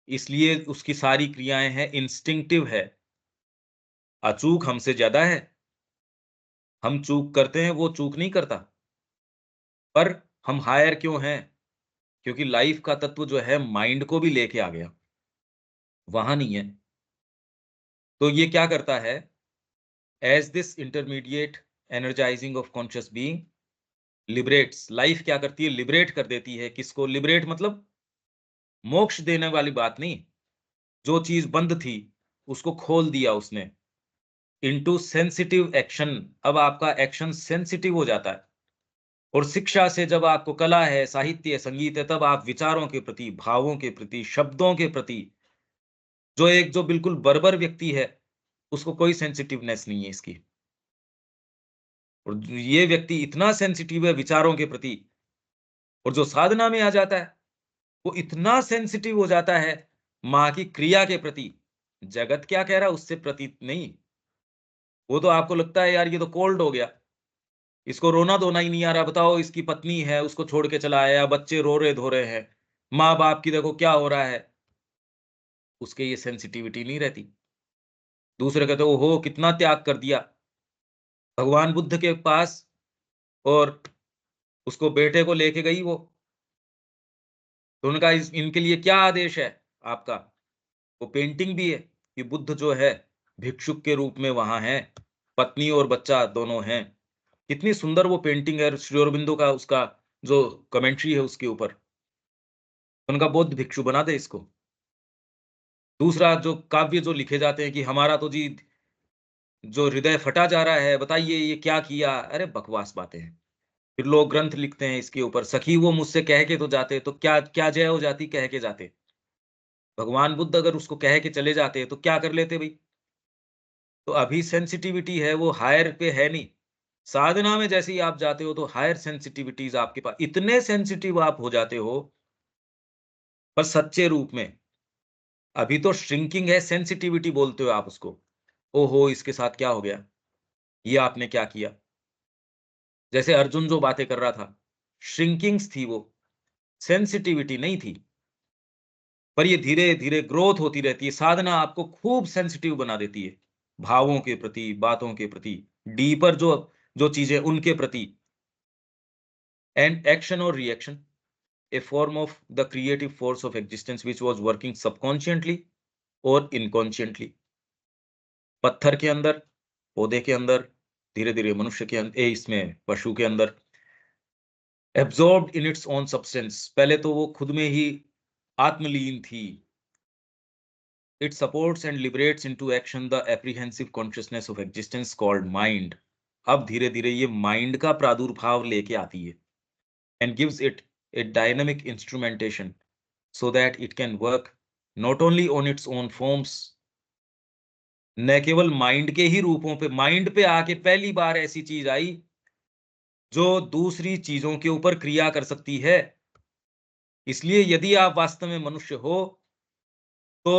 इसलिए उसकी सारी क्रियाएँ हैं इंस्टिंक्टिव है, अचूक हमसे ज़्यादा है। हम चूक करते हैं, वो चूक नहीं करता। पर हम हायर क्यों हैं? क्योंकि लाइफ का तत्व जो है माइंड को भी लेके आ गया, वहाँ नहीं है। तो ये क्या करता है, as this intermediate energising of conscious being liberates, life क्या करती है, लिबरेट कर देती है। किसको लिबरेट मतलब? मोक्ष देने वाली बात नहीं, जो चीज बंद थी उसको खोल दिया उसने, इनटू सेंसिटिव एक्शन। अब आपका एक्शन सेंसिटिव हो जाता है। और शिक्षा से जब आपको कला है, साहित्य है, संगीत है, तब आप विचारों के प्रति, भावों के प्रति, शब्दों के प्रति, जो बिल्कुल बर्बर व्यक्ति है, उसको कोई सेंसिटिवनेस नहीं है इसकी। और ये व्यक्ति इतना सेंसिटिव है विचारों के प्रति, और जो साधना में आ जाता है वो इतना सेंसिटिव हो जाता है माँ की क्रिया के प्रति। जगत क्या कह रहा है उससे प्रतीत नहीं, वो तो आपको लगता है यार ये तो कोल्ड हो गया, इसको रोना धोना ही नहीं आ रहा। बताओ, इसकी पत्नी है, उसको छोड़ के चला आया, बच्चे रो रहे धो रहे हैं, माँ बाप की देखो क्या हो रहा है, उसके ये सेंसिटिविटी नहीं रहती। दूसरे कहते ओहो कितना त्याग कर दिया भगवान बुद्ध के पास, और उसको बेटे को लेके गई वो, तो उनका इनके लिए क्या आदेश है आपका? वो पेंटिंग भी है कि बुद्ध जो है भिक्षुक के रूप में वहां है, पत्नी और बच्चा दोनों हैं। कितनी सुंदर वो पेंटिंग है, श्री अरबिंदो का उसका जो कमेंट्री है उसके ऊपर। उनका बौद्ध भिक्षु बना दे इसको। दूसरा जो काव्य जो लिखे जाते हैं कि हमारा तो जी जो हृदय फटा जा रहा है, बताइए ये क्या किया? अरे बकवास बातें हैं। फिर लोग ग्रंथ लिखते हैं इसके ऊपर, सखी वो मुझसे कह के तो जाते, तो क्या क्या जय हो जाती कह के जाते। भगवान बुद्ध अगर उसको कह के चले जाते तो क्या कर लेते भाई? तो अभी सेंसिटिविटी है वो हायर पे है नहीं। साधना में जैसे ही आप जाते हो तो हायर सेंसिटिविटीज आपके पास, इतने सेंसिटिव आप हो जाते हो, पर सच्चे रूप में। अभी तो श्रिंकिंग है, सेंसिटिविटी बोलते हो आप उसको। ओहो इसके साथ क्या हो गया, ये आपने क्या किया? जैसे अर्जुन जो बातें कर रहा था, श्रिंकिंग्स थी वो, सेंसिटिविटी नहीं थी। पर ये धीरे धीरे ग्रोथ होती रहती है, साधना आपको खूब सेंसिटिव बना देती है, भावों के प्रति, बातों के प्रति, डीपर जो जो चीजें उनके प्रति। एंड एक्शन और reaction, a form of the creative force of existence which was working subconsciously और इनकॉन्शियंटली। पत्थर के अंदर, पौधे के अंदर, धीरे धीरे मनुष्य के अंदर, इसमें पशु के अंदर, absorbed in its own substance. पहले तो वो खुद में ही आत्मलीन थी। It supports and liberates into action the apprehensive consciousness of existence called mind. अब धीरे धीरे ये माइंड का प्रादुर्भाव लेके आती है, and gives it a dynamic instrumentation so that it can work not only on its own forms, न केवल माइंड के ही रूपों पे, माइंड पे आके पहली बार ऐसी चीज आई जो दूसरी चीजों के ऊपर क्रिया कर सकती है। इसलिए यदि आप वास्तव में मनुष्य हो तो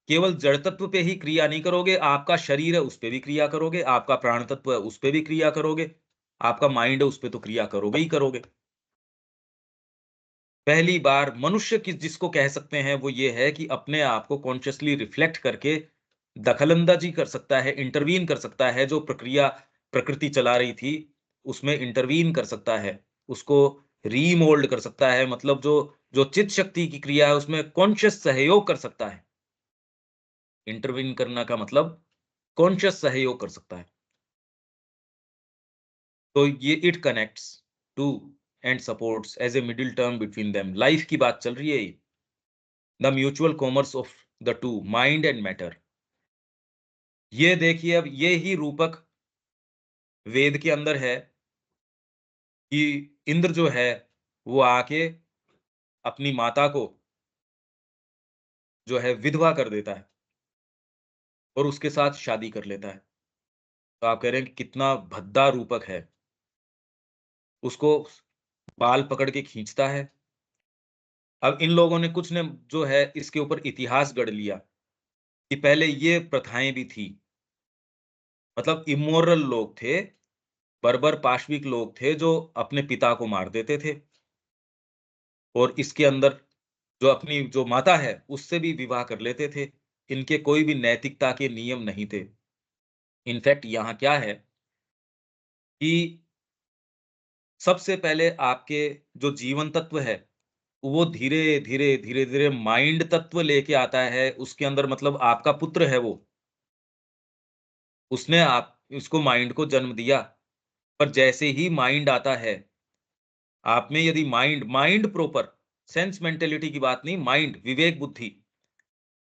केवल जड़ तत्व पे ही क्रिया नहीं करोगे, आपका शरीर है उस पे भी क्रिया करोगे, आपका प्राण तत्व है उस पे भी क्रिया करोगे, आपका माइंड है उस पे तो क्रिया करोगे ही करोगे। पहली बार मनुष्य किस जिसको कह सकते हैं वो ये है कि अपने आप को कॉन्शियसली रिफ्लेक्ट करके दखलंदाजी कर सकता है, इंटरवीन कर सकता है, जो प्रक्रिया प्रकृति चला रही थी उसमें इंटरवीन कर सकता है, उसको रीमोल्ड कर सकता है। मतलब जो जो चित शक्ति की क्रिया है उसमें कॉन्शियस सहयोग कर सकता है। इंटरवीन करना का मतलब कॉन्शियस सहयोग कर सकता है। तो ये it connects to and supports as a middle term between them. Life की बात चल रही है ये, the mutual commerce of the two, mind and matter. ये देखिए, अब ये ही रूपक वेद के अंदर है कि इंद्र जो है वो आके अपनी माता को जो है विधवा कर देता है और उसके साथ शादी कर लेता है। तो आप कह रहे हैं कि कितना भद्दा रूपक है। उसको बाल पकड़ के खींचता है। अब इन लोगों ने कुछ ने जो है इसके ऊपर इतिहास गढ़ लिया कि पहले ये प्रथाएँ भी थी। मतलब इमोरल लोग थे, बर्बर पाशविक लोग थे जो अपने पिता को मार देते थे और इसके अंदर जो अपनी जो माता है, उससे भी विवाह कर लेते थे। इनके कोई भी नैतिकता के नियम नहीं थे। इनफैक्ट यहाँ क्या है कि सबसे पहले आपके जो जीवन तत्व है, वो धीरे-धीरे, धीरे-धीरे माइंड तत्व लेके आता है। उसके अंदर मतलब आपका पुत्र है वो। उसने आप उसको माइंड को जन्म दिया। पर जैसे ही माइंड आता है, आप में यदि mind mind proper sense mentality की बात नहीं, माइंड, विवेक बुद्धि,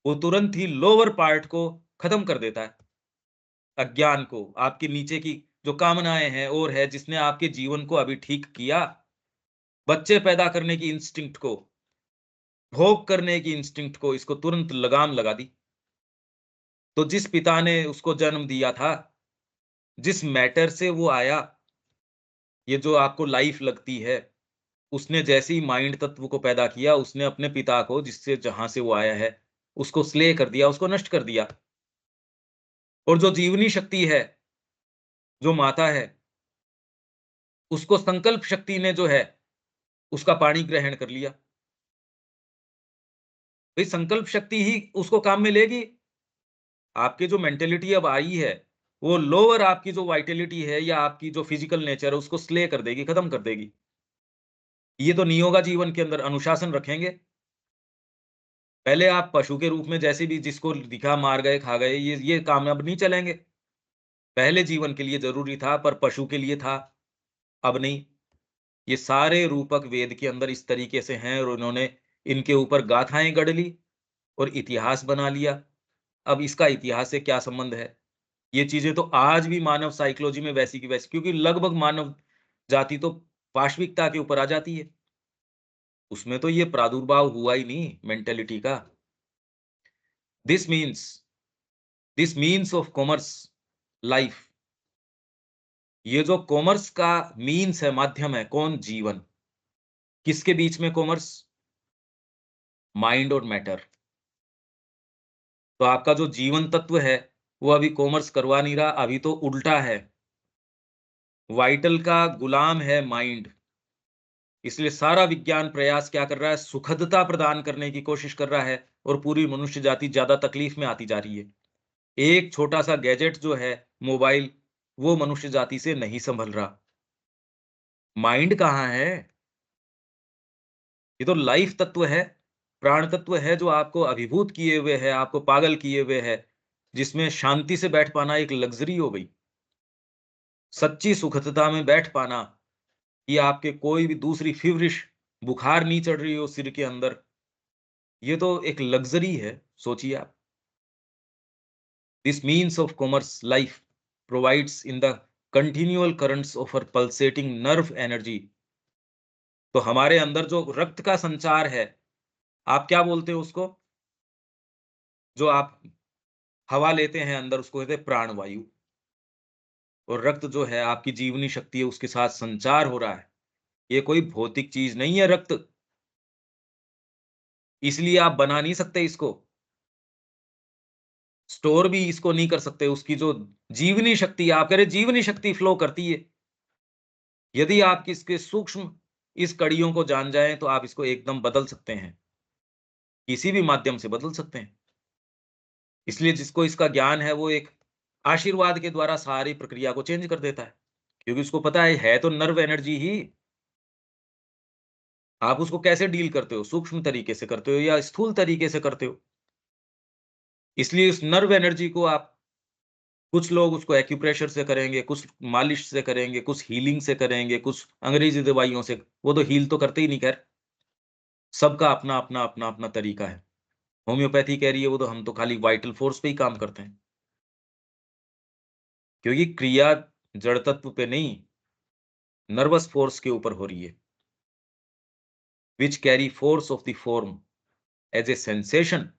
वो तुरंत ही लोअर पार्ट को खत्म कर देता है। अज्ञान को, आपके नीचे की जो कामनाएँ हैं और है जिसने आपके जीवन को अभी ठीक किया, बच्चे पैदा करने की इंस्टिंक्ट को, भोग करने की इंस्टिंक्ट को, इसको तुरंत लगाम लगा दी। तो जिस पिता ने उसको जन्म दिया था, जिस मैटर से वो आया, ये जो आपको लाइफ लगती है, उसने जैसे ही माइंड तत्व को पैदा किया, उसने अपने पिता को जिससे जहाँ से वो आया है, उसको स्ले कर दिया, उसको नष्ट कर दिया। और जो जीवनी शक्ति है, जो माता है, उसको संकल्प शक्ति ने जो है, उसका पाणी ग्रहण कर लिया। भई संकल्प शक्ति ही उसको काम में लेगी। आपकी जो मेंटालिटी अब आई है, वो लोअर आपकी जो वाइटैलिटी है या आपकी जो फिजिकल नेचर है, उसको स्ले कर देगी, खत्म कर देगी। ये तो नहीं होगा जीवन के अंदर, अनुशासन रखेंगे। पहले आप पशु के रूप में जैसे भी जिसको दिखा मार गए, खा गए, ये काम अब नहीं चलेंगे। पहले जीवन के लिए ज़रूरी था, पर पशु के लिए था, अब नहीं। ये सारे रूपक वेद के अंदर इस तरीके से हैं और उन्होंने इनके ऊपर गाथाएँ गढ़ ली और इतिहास बना लिया। अब इसका इतिहास से क्या संबंध है? ये चीज़ें तो आज भी मानव साइकोलॉजी में वैसी की वैसी, क्योंकि लगभग मानव जाति तो पाशविकता के ऊपर आ जाती है। उसमें तो ये प्रादुर्भाव हुआ ही नहीं मेंटालिटी का। This means this means of commerce life. ये जो कॉमर्स का मीन्स है, माध्यम है, कौन? जीवन। किसके बीच में कॉमर्स? माइंड और मैटर। तो आपका जो जीवन तत्व है, वो अभी कॉमर्स करवा नहीं रहा, अभी तो उल्टा है। वाइटल का गुलाम है माइंड। इसलिए सारा विज्ञान प्रयास क्या कर रहा है? सुखदता प्रदान करने की कोशिश कर रहा है और पूरी मनुष्य जाति ज़्यादा तकलीफ में आती जा रही है। एक छोटा-सा गैजेट जो है, मोबाइल, वो मनुष्य जाति से नहीं सँभल रहा। माइंड कहाँ है? ये तो लाइफ तत्व है, प्राण तत्व है जो आपको अभिभूत किए हुए है, आपको पागल किए हुए है, जिसमें शांति से बैठ पाना एक लग्ज़री हो गई। सच्ची सुखदता में बैठ पाना, कि आपके कोई भी दूसरी फ़ीवरिश बुखार नहीं चढ़ रही हो सिर के अंदर, ये तो एक लग्ज़री है, सोचिए आप। This means of commerce life provides in the continual currents of our pulsating nerve energy। तो हमारे अंदर जो रक्त का संचार है, आप क्या बोलते हो उसको? जो आप हवा लेते हैं अंदर, उसको कहते हैं प्राण वायु। और रक्त जो है आपकी जीवनी शक्ति है, उसके साथ संचार हो रहा है। ये कोई भौतिक चीज़ नहीं है रक्त, इसलिए आप बना नहीं सकते इसको, स्टोर भी इसको नहीं कर सकते। उसकी जो जीवनी शक्ति है, आप कह रहे जीवनी शक्ति फ्लो करती है। यदि आप इसके सूक्ष्म इस कड़ियों को जान जाएँ, तो आप इसको एकदम बदल सकते हैं। किसी भी माध्यम से बदल सकते हैं। इसलिए जिसको इसका ज्ञान है, वो एक आशीर्वाद के द्वारा सारी प्रक्रिया को चेंज कर देता है। क्योंकि उसको पता है तो नर्व एनर्जी ही। आप उसको कैसे डील करते हो? सूक्ष्म तरीके से करते हो या स्थूल तरीके से करते हो? इसलिए इस नर्व एनर्जी को आप, कुछ लोग उसको एक्यूप्रेशर से करेंगे, कुछ मालिश से करेंगे, कुछ हीलिंग से करेंगे, कुछ अंग्रेजी दवाइयों से। वो तो हील तो करते ही नहीं खैर। सबका अपना तरीका है। होम्योपैथी कह रही है वो तो हम तो खाली वाइटल फोर्स पे ही काम करते हैं। क्योंकि क्रिया जड़ तत्व पे नहीं, नर्वस फोर्स के ऊपर हो रही है, which carry force of the form as a sensation.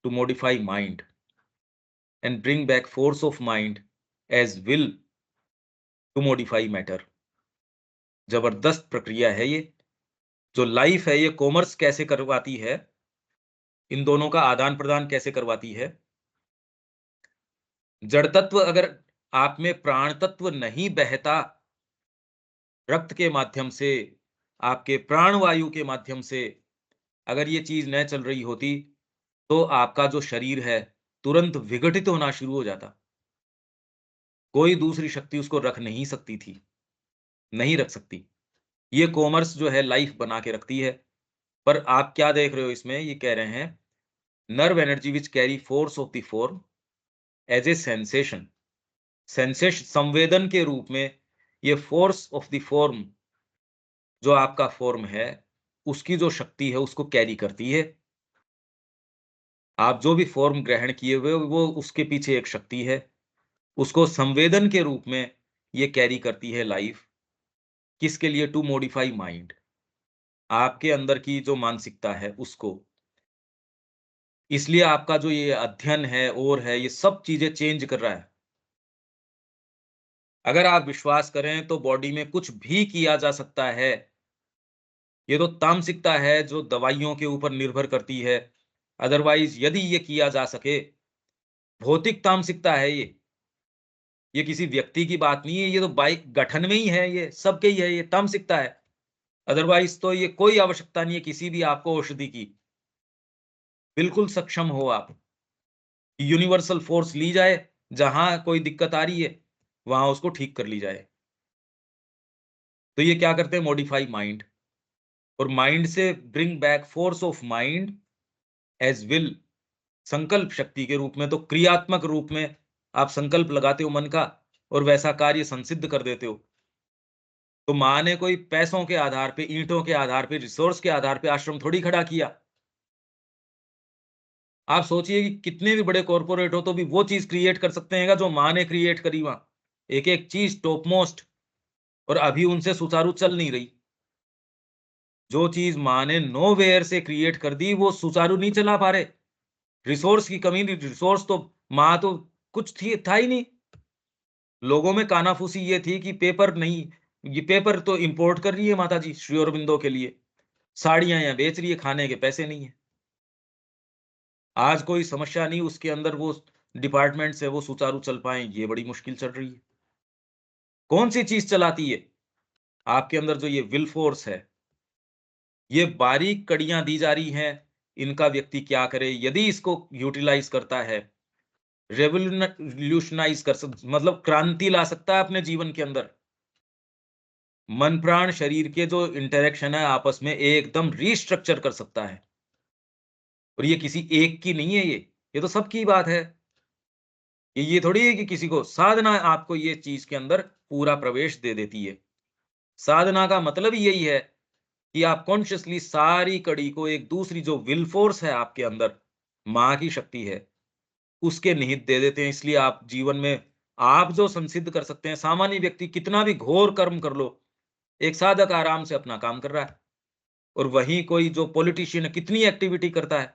to modify mind and bring back force of mind as will to modify matter. जबरदस्त प्रक्रिया है ये। जो लाइफ है ये कॉमर्स कैसे करवाती है, इन दोनों का आदान प्रदान कैसे करवाती है। जड़ तत्व अगर आप में प्राण तत्व नहीं बहता रक्त के माध्यम से, आपके प्राण वायु के माध्यम से, अगर ये चीज न चल रही होती तो आपका जो शरीर है तुरंत विघटित होना शुरू हो जाता। कोई दूसरी शक्ति उसको रख नहीं सकती थी, नहीं रख सकती। ये कॉमर्स जो है लाइफ बना के रखती है। पर आप क्या देख रहे हो इसमें, ये कह रहे हैं nerve energy which carry force of the form as a sensation. Sensation संवेदन के रूप में ये फोर्स ऑफ द फॉर्म जो आपका फॉर्म है उसकी जो शक्ति है उसको कैरी करती है। आप जो भी फॉर्म ग्रहण किए हुए वो उसके पीछे एक शक्ति है, उसको संवेदन के रूप में ये कैरी करती है लाइफ। किसके लिए? टू मॉडिफाई माइंड, आपके अंदर की जो मानसिकता है उसको। इसलिए आपका जो ये अध्ययन है और है ये सब चीजें चेंज कर रहा है। अगर आप विश्वास करें तो बॉडी में कुछ भी किया जा सकता है। ये तो तामसिकता है जो दवाइयों के ऊपर निर्भर करती है। अदरवाइज यदि ये किया जा सके, भौतिक तामसिकता है ये किसी व्यक्ति की बात नहीं है, ये तो बाइक गठन में ही है, ये सबके ही है, ये तामसिकता है। अदरवाइज तो ये कोई आवश्यकता नहीं है किसी भी आपको औषधि की। बिल्कुल सक्षम हो आप, यूनिवर्सल फोर्स ली जाए, जहां कोई दिक्कत आ रही है वहां उसको ठीक कर ली जाए। तो ये क्या करते हैं? मॉडिफाई माइंड, और माइंड से bring back force of mind as will, संकल्प शक्ति के रूप में। तो क्रियात्मक रूप में आप संकल्प लगाते हो मन का और वैसा कार्य संसिद्ध कर देते हो। तो माँ ने कोई पैसों के आधार पे, ईंटों के आधार पे, रिसोर्स के आधार पे आश्रम थोड़ी खड़ा किया। आप सोचिए कि कितने भी बड़े कॉर्पोरेट हो तो भी वो चीज क्रिएट कर सकते हैं जो माँ ने क्रिएट करी वहां, एक एक चीज टॉप मोस्ट, और अभी उनसे सुचारू चल नहीं रही। जो चीज माँ ने नोवेयर से क्रिएट कर दी वो सुचारू नहीं चला पा रहे। रिसोर्स की कमी नहीं, रिसोर्स तो माँ तो कुछ थी था ही नहीं। लोगों में कानाफूसी ये थी कि पेपर नहीं, ये पेपर तो इंपोर्ट कर रही है माता जी श्री अरबिंदो के लिए, साड़ियां यहाँ बेच रही है, खाने के पैसे नहीं है। आज कोई समस्या नहीं, उसके अंदर वो डिपार्टमेंट से वो सुचारू चल पाए, ये बड़ी मुश्किल चल रही है। कौन सी चीज चलाती है? आपके अंदर जो ये विल फोर्स है, ये बारीक कड़ियां दी जा रही हैं, इनका व्यक्ति क्या करे। यदि इसको यूटिलाइज करता है, रेवोल्यूशनाइज कर मतलब क्रांति ला सकता है अपने जीवन के अंदर। मन प्राण शरीर के जो इंटरेक्शन है आपस में एकदम रीस्ट्रक्चर कर सकता है। और ये किसी एक की नहीं है, ये तो सबकी बात है। ये थोड़ी है कि किसी को साधना आपको ये चीज के अंदर पूरा प्रवेश दे देती है। साधना का मतलब ही यही है कि आप कॉन्शियसली सारी कड़ी को, एक दूसरी जो विल फोर्स है आपके अंदर, माँ की शक्ति है, उसके निहित दे देते हैं। इसलिए आप जीवन में आप जो संसिद्ध कर सकते हैं, सामान्य व्यक्ति कितना भी घोर कर्म कर लो, एक साधक आराम से अपना काम कर रहा है। और वहीं कोई जो पॉलिटिशियन कितनी एक्टिविटी करता है,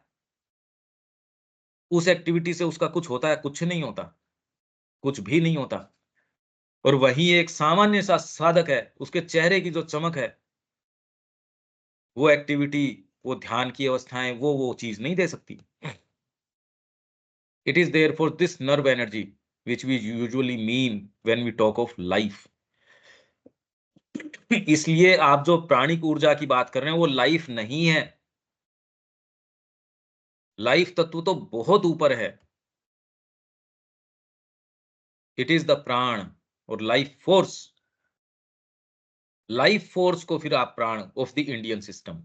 उस एक्टिविटी से उसका कुछ होता है? कुछ नहीं होता, कुछ भी नहीं होता। और वहीं एक सामान्य सा साधक है, उसके चेहरे की जो चमक है, वो एक्टिविटी, वो ध्यान की अवस्थाएं, वो चीज नहीं दे सकती। It is there for this nerve energy which we usually mean when we talk of life. इसलिए आप जो प्राणिक ऊर्जा की बात कर रहे हैं वो लाइफ नहीं है। लाइफ तत्व तो बहुत ऊपर है। इट इज द प्राण और लाइफ फोर्स। लाइफ फोर्स को फिर आप प्राण ऑफ द इंडियन सिस्टम,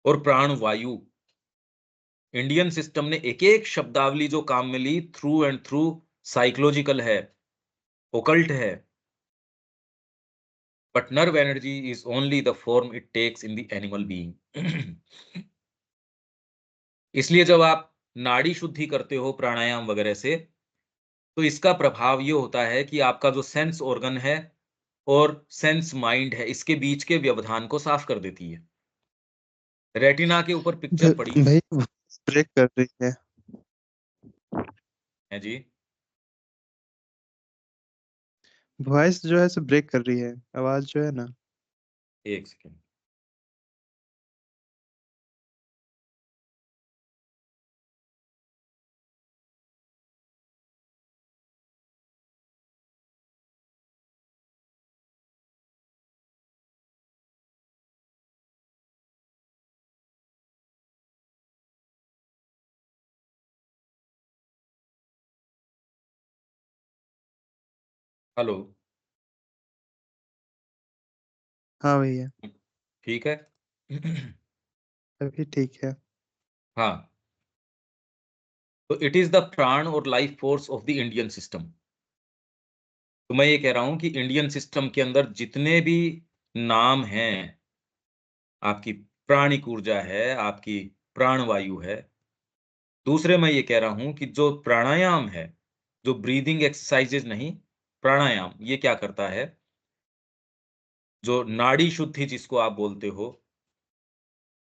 और प्राण वायु। इंडियन सिस्टम ने एक एक शब्दावली जो काम में ली, थ्रू एंड थ्रू साइकोलॉजिकल है, ओकल्ट है। But nerve energy is only the form it takes in the animal being. इसलिए जब आप नाड़ी शुद्धि करते हो प्राणायाम वगैरह से, तो इसका प्रभाव ये होता है कि आपका जो सेंस ऑर्गन है और सेंस माइंड है, इसके बीच के व्यवधान को साफ कर देती है। रेटिना के ऊपर पिक्चर पड़ी। भाई ब्रेक कर रही है। है जी। वॉइस जो है सो ब्रेक कर रही है, आवाज जो है ना। एक सेकेंड। हेलो। हाँ भैया, ठीक है। अभी ठीक है। हाँ, तो इट इज द प्राण और life force of the Indian system. तो मैं ये कह रहा हूं कि इंडियन सिस्टम के अंदर जितने भी नाम हैं, आपकी प्राणिक ऊर्जा है, आपकी प्राणवायु है। दूसरे मैं ये कह रहा हूं कि जो प्राणायाम है, जो ब्रीदिंग एक्सरसाइजेज नहीं, प्राणायाम ये क्या करता है, जो नाड़ी शुद्धि जिसको आप बोलते हो,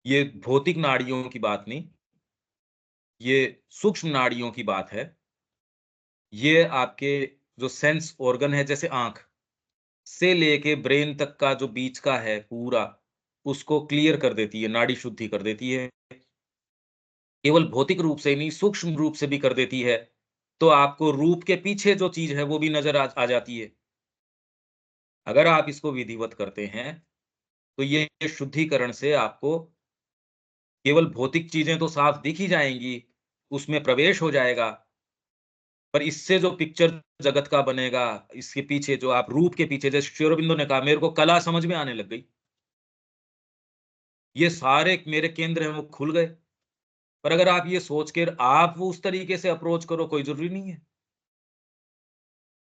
ये भौतिक नाड़ियों की बात नहीं, ये सूक्ष्म नाड़ियों की बात है। ये आपके जो सेंस ऑर्गन है, जैसे आंख से लेके ब्रेन तक का जो बीच का है पूरा, उसको क्लियर कर देती है, नाड़ी शुद्धि कर देती है। केवल भौतिक रूप से ही नहीं, सूक्ष्म रूप से भी कर देती है। तो आपको रूप के पीछे जो चीज है वो भी नजर आ जाती है। अगर आप इसको विधिवत करते हैं तो ये शुद्धिकरण से आपको केवल भौतिक चीजें तो साफ दिख ही जाएंगी, उसमें प्रवेश हो जाएगा, पर इससे जो पिक्चर जगत का बनेगा, इसके पीछे जो आप रूप के पीछे, जैसे श्री अरबिंदो ने कहा, मेरे को कला समझ में आने लग गई, ये सारे मेरे केंद्र हैं वो खुल गए। पर अगर आप ये सोच कर आप वो उस तरीके से अप्रोच करो, कोई जरूरी नहीं है।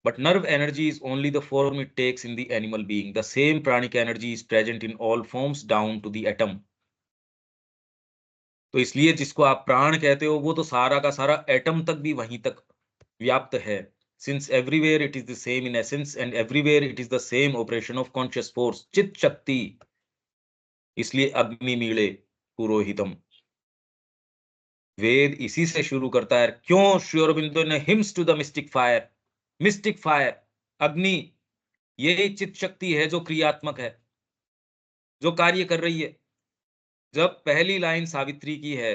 But nerve energy is only the form it takes in the animal being. The same pranic energy is present in all forms down to the atom. तो इसलिए जिसको आप प्राण कहते हो वो तो सारा का सारा एटम तक भी वहीं तक व्याप्त है। Since everywhere it is the same in essence and everywhere it is the same operation of conscious force, चित शक्ति। इसलिए अग्नि मीले पुरोहितम, वेद इसी से शुरू करता है। क्यों श्री अरबिंदो ने hymns to the mystic fire, mystic fire, Agni यही चित शक्ति है जो क्रियात्मक है, जो कार्य कर रही है। जब पहली लाइन सावित्री की है,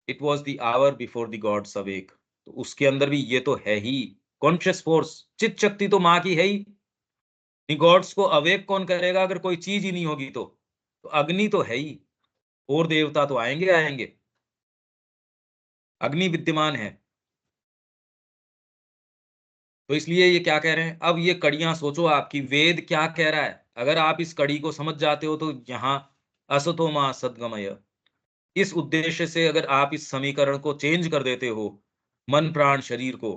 it was the hour before the gods awake, तो उसके अंदर भी ये तो है ही कॉन्शियस फोर्स, चित शक्ति तो माँ की है ही। गॉड्स को अवेक कौन करेगा अगर कोई चीज ही नहीं होगी तो अग्नि तो है ही, और देवता तो आएंगे आएंगे, अग्नि विद्यमान है। तो इसलिए ये क्या कह रहे हैं, अब ये कड़ियां सोचो आपकी, वेद क्या कह रहा है। अगर आप इस कड़ी को समझ जाते हो तो यहाँ असतो मां सद्गमय, इस उद्देश्य से अगर आप इस समीकरण को चेंज कर देते हो, मन प्राण शरीर को,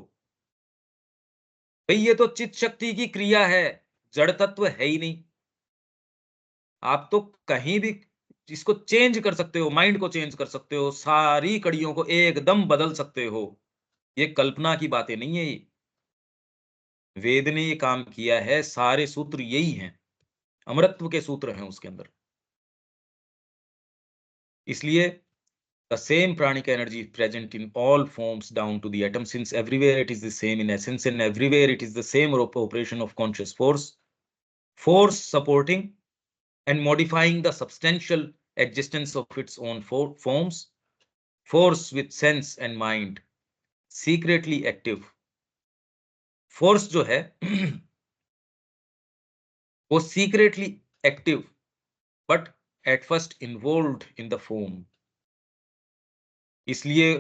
भाई ये तो चित्त शक्ति की क्रिया है, जड़ तत्व है ही नहीं। आप तो कहीं भी इसको चेंज कर सकते हो, माइंड को चेंज कर सकते हो, सारी कड़ियों को एकदम बदल सकते हो। ये कल्पना की बातें नहीं है, ये वेद ने ये काम किया है, सारे सूत्र यही हैं, अमरत्व के सूत्र हैं उसके अंदर। इसलिए the same pranic energy is present in all forms down to the atom, since everywhere it is the same in essence and everywhere it is the same operation of conscious force, force supporting and modifying the substantial existence of its own forms, force with sense and mind, secretly active। force जो है वो secretly active but at first involved in the form। इसलिए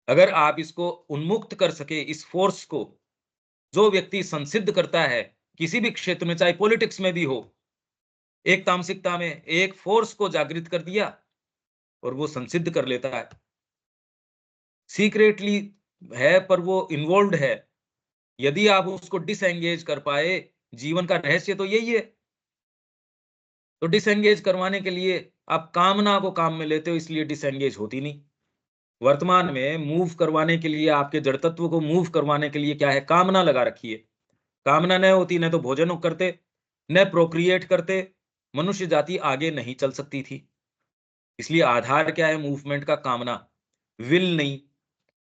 अगर आप इसको उन्मुक्त कर सके, इस फोर्स को, जो व्यक्ति संसिद्ध करता है किसी भी क्षेत्र में, चाहे पॉलिटिक्स में भी हो, एक तामसिकता में एक फोर्स को जागृत कर दिया और वो संसिद्ध कर लेता है, सीक्रेटली है पर वो इन्वॉल्व है। यदि आप उसको डिसएंगेज कर पाए, जीवन का रहस्य तो यही है। तो डिसएंगेज करवाने के लिए आप कामना को काम में लेते हो, इसलिए डिसएंगेज होती नहीं। वर्तमान में मूव करवाने के लिए, आपके जड़ तत्व को मूव करवाने के लिए क्या है, कामना लगा रखी है। कामना न होती न तो भोजन करते, न प्रोक्रिएट करते, मनुष्य जाति आगे नहीं चल सकती थी। इसलिए आधार क्या है मूवमेंट का, कामना। विल नहीं।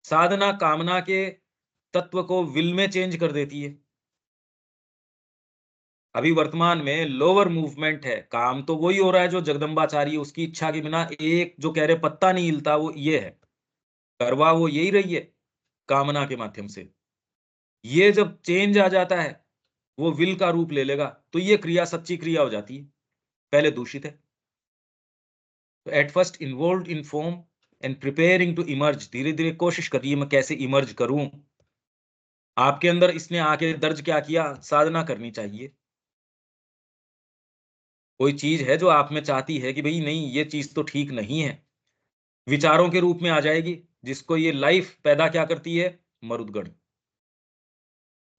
साधना कामना के तत्व को विल में चेंज कर देती है। अभी वर्तमान में लोअर मूवमेंट है, काम तो वही हो रहा है जो जगदम्बाचारी उसकी इच्छा के बिना एक जो कह रहे पत्ता नहीं हिलता, वो ये है, करवा वो यही रही है कामना के माध्यम से। ये जब चेंज आ जाता है, वो विल का रूप ले लेगा, तो ये क्रिया सच्ची क्रिया हो जाती है, पहले दूषित है। तो at first involve in form and preparing to emerge, धीरे धीरे कोशिश करिए मैं कैसे इमर्ज करूं। आपके अंदर इसने आके दर्ज क्या किया, साधना करनी चाहिए। कोई चीज है जो आप में चाहती है कि भाई नहीं ये चीज तो ठीक नहीं है, विचारों के रूप में आ जाएगी, जिसको ये लाइफ पैदा क्या करती है, मरुदगण,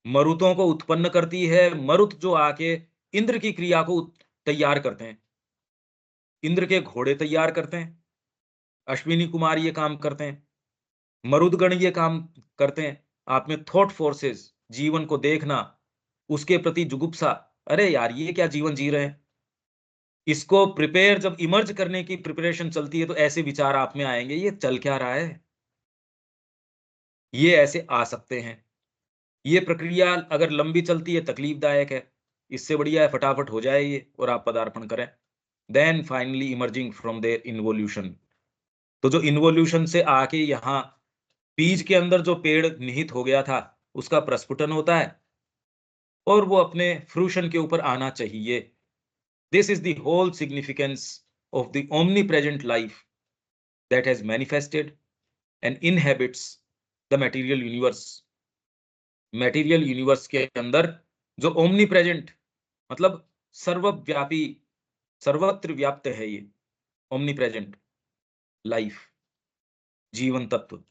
मरुतों को उत्पन्न करती है। मरुत जो आके इंद्र की क्रिया को तैयार करते हैं, इंद्र के घोड़े तैयार करते हैं, अश्विनी कुमार ये काम करते हैं, मरुदगण ये काम करते हैं। आप में थॉट फोर्सेस, जीवन को देखना, उसके प्रति जुगुप्सा, अरे यार ये क्या जीवन जी रहे हैं, इसको प्रिपेयर जब इमर्ज करने की प्रिपरेशन चलती है तो ऐसे विचार आप में आएंगे, ये चल क्या रहा है, ये ऐसे आ सकते हैं। ये प्रक्रिया अगर लंबी चलती है तकलीफदायक है, इससे बढ़िया है फटाफट हो जाए ये और आप पदार्पण करें। Then finally emerging from their involution, तो जो इन्वोल्यूशन से आके यहाँ बीज के अंदर जो पेड़ निहित हो गया था उसका प्रस्फुटन होता है और वो अपने फ्रूशन के ऊपर आना चाहिए। This is the whole significance of the omnipresent life that has manifested and inhabits the material universe. Material universe के अंदर जो ओमनी प्रेजेंट मतलब सर्वव्यापी, सर्वत्र व्याप्त है, ये ओमनी प्रेजेंट लाइफ, जीवन तत्व,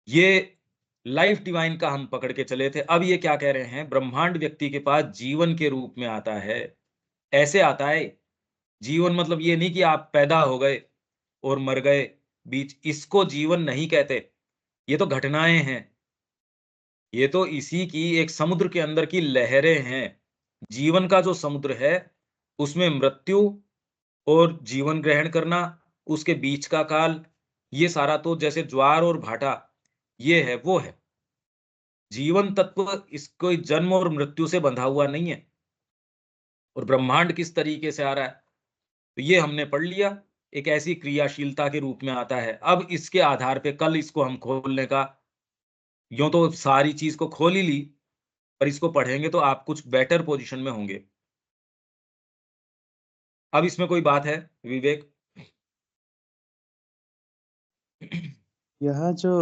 ये लाइफ डिवाइन का हम पकड़ के चले थे। अब ये क्या कह रहे हैं, ब्रह्मांड व्यक्ति के पास जीवन के रूप में आता है। ऐसे आता है जीवन, मतलब ये नहीं कि आप पैदा हो गए और मर गए बीच, इसको जीवन नहीं कहते, ये तो घटनाएं हैं, ये तो इसी की एक समुद्र के अंदर की लहरें हैं। जीवन का जो समुद्र है उसमें मृत्यु और जीवन ग्रहण करना, उसके बीच का काल, ये सारा तो जैसे ज्वार और भाटा, ये है वो है। जीवन तत्व इसको जन्म और मृत्यु से बंधा हुआ नहीं है। और ब्रह्मांड किस तरीके से आ रहा है, तो ये हमने पढ़ लिया, एक ऐसी क्रियाशीलता के रूप में आता है। अब इसके आधार पे कल इसको हम खोलने का, यूं तो सारी चीज को खोल ही ली, पर इसको पढ़ेंगे तो आप कुछ बेटर पोजीशन में होंगे। अब इसमें कोई बात है विवेक? यहाँ जो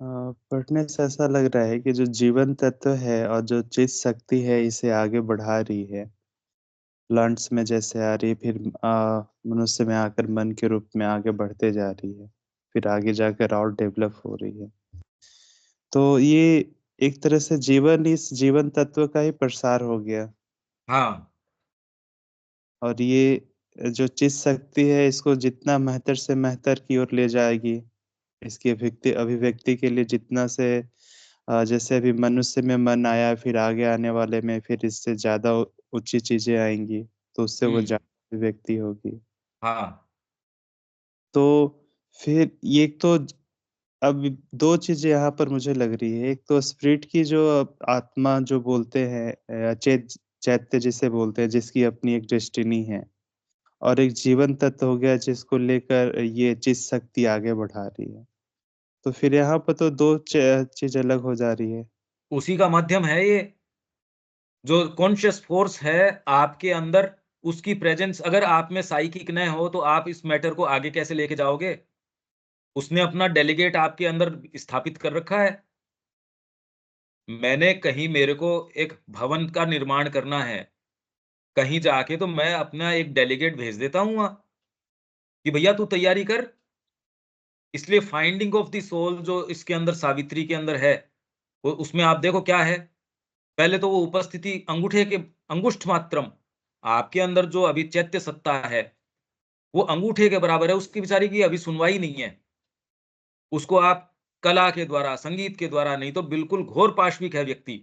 पढ़ने से ऐसा लग रहा है कि जो जीवन तत्व है और जो चित शक्ति है इसे आगे बढ़ा रही है। प्लांट्स में जैसे आ रही है, फिर मनुष्य में आकर मन के रूप में आगे बढ़ते जा रही है, फिर आगे जाकर और डेवलप हो रही है। तो ये एक तरह से जीवन इस जीवन तत्व का ही प्रसार हो गया। हाँ। और ये जो चित शक्ति है इसको जितना महत्तर से महत्तर की ओर ले जाएगी, इसकी अभिव्यक्ति अभिव्यक्ति के लिए जितना से जैसे अभी मनुष्य में मन आया, फिर आगे आने वाले में फिर इससे ज़्यादा ऊँची चीज़ें आएँगी, तो उससे वो हम्म। ज़्यादा अभिव्यक्ति होगी। हाँ। तो फिर ये तो अब 2 चीज़ें यहाँ पर मुझे लग रही है। एक तो स्पिरिट की जो आत्मा जो बोलते हैं, चैत्य जिसे बोलते हैं, जिसकी अपनी एक डेस्टिनी है, और एक जीवन तत्व हो गया जिसको लेकर ये चित शक्ति आगे बढ़ा रही है। तो फिर यहाँ पर तो 2 चीज़ अलग हो जा रही है। उसी का माध्यम है ये, जो कॉन्शियस फोर्स है आपके अंदर, उसकी प्रेजेंस अगर आप में साइकिक न हो तो आप इस मैटर को आगे कैसे लेके जाओगे? उसने अपना डेलीगेट आपके अंदर स्थापित कर रखा है। मैंने कहीं, मेरे को एक भवन का निर्माण करना है कहीं जाके, तो मैं अपना एक डेलीगेट भेज देता हूँ वहां कि भैया तू तैयारी कर। इसलिए फाइंडिंग ऑफ द सोल जो इसके अंदर सावित्री के अंदर है, वो उसमें आप देखो क्या है, पहले तो वो उपस्थिति अंगूठे के अंगुष्ठ मात्रम, आपके अंदर जो अभी चैत्य सत्ता है वो अंगूठे के बराबर है, उसकी बेचारी की अभी सुनवाई नहीं है। उसको आप कला के द्वारा, संगीत के द्वारा, नहीं तो बिल्कुल घोर पाशविक है व्यक्ति,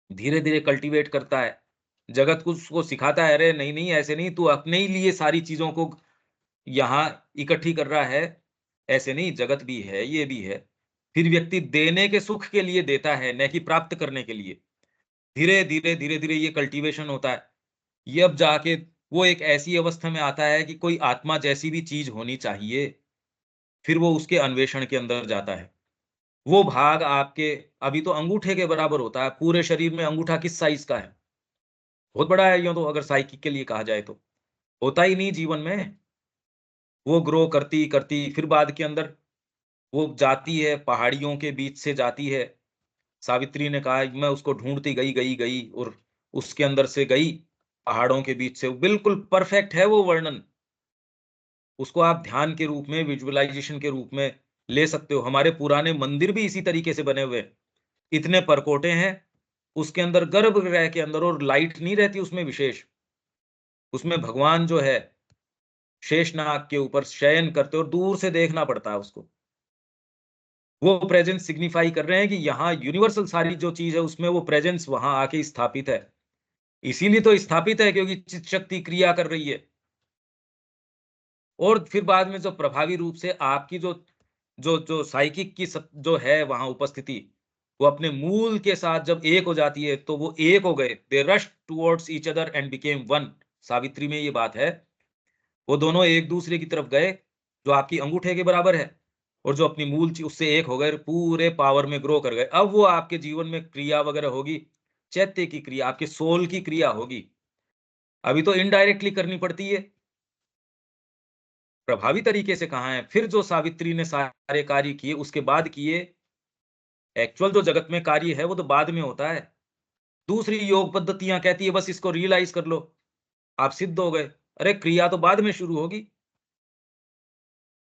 धीरे धीरे कल्टीवेट करता है, जगत को उसको सिखाता है, अरे नहीं नहीं ऐसे नहीं, तू अपने ही लिए सारी चीजों को यहाँ इकट्ठी कर रहा है, ऐसे नहीं, जगत भी है, ये भी है। फिर व्यक्ति देने के सुख के लिए देता है, न कि प्राप्त करने के लिए। धीरे-धीरे ये कल्टीवेशन होता है। ये अब जाके वो एक ऐसी अवस्था में आता है कि कोई आत्मा जैसी भी चीज़ होनी चाहिए, फिर वो उसके अन्वेषण के अंदर जाता है। वो भाग आपके अभी तो अंगूठे के बराबर होता है, पूरे शरीर में अंगूठा किस साइज़ का है? बहुत बड़ा है यूँ तो, अगर साइकिक के लिए कहा जाए तो। होता ही नहीं जीवन में। वो ग्रो करती-करती फिर बाद के अंदर वो जाती है, पहाड़ियों के बीच से जाती है। सावित्री ने कहा, मैं उसको ढूँढती गई और उसके अंदर से गई, पहाड़ों के बीच से। बिल्कुल परफेक्ट है वो वर्णन। उसको आप ध्यान के रूप में, विजुअलाइज़ेशन के रूप में ले सकते हो। हमारे पुराने मंदिर भी इसी तरीके से बने हुए हैं। इतने परकोटे हैं, उसके अंदर गर्भगृह के अंदर, और लाइट नहीं रहती उसमें विशेष। उसमें भगवान जो है, शेषनाग के ऊपर शयन करते, और दूर से देखना पड़ता है उसको। वो प्रेजेंस सिग्निफाई कर रहे हैं कि यहाँ यूनिवर्सल सारी जो चीज़ है, उसमें वो प्रेजेंस वहाँ आके स्थापित है। इसीलिए तो स्थापित है, क्योंकि चित शक्ति क्रिया कर रही है। और फिर बाद में जो प्रभावी रूप से आपकी जो जो जो साइकिक की जो है वहाँ उपस्थिति, वो अपने मूल के साथ जब एक हो जाती है, तो वो एक हो गए। They rush towards each other and became one. Savitri में ये बात है। वो दोनों एक दूसरे की तरफ गए, जो आपकी अंगूठे के बराबर है, और जो अपनी मूल उससे एक हो गए, पूरे पावर में ग्रो कर गए। अब वो आपके जीवन में क्रिया वगैरह होगी, चैत्य की क्रिया, आपके सोल की क्रिया होगी। अभी तो इनडायरेक्टली करनी पड़ती है, प्रभावी तरीके से कहाँ है। फिर जो सावित्री ने सारे कार्य किए, उसके बाद किए। एक्चुअल जो जगत में कार्य है, वो तो बाद में होता है। दूसरी योग पद्धतियां कहती है बस इसको रियलाइज कर लो, आप सिद्ध हो गए। अरे क्रिया तो बाद में शुरू होगी।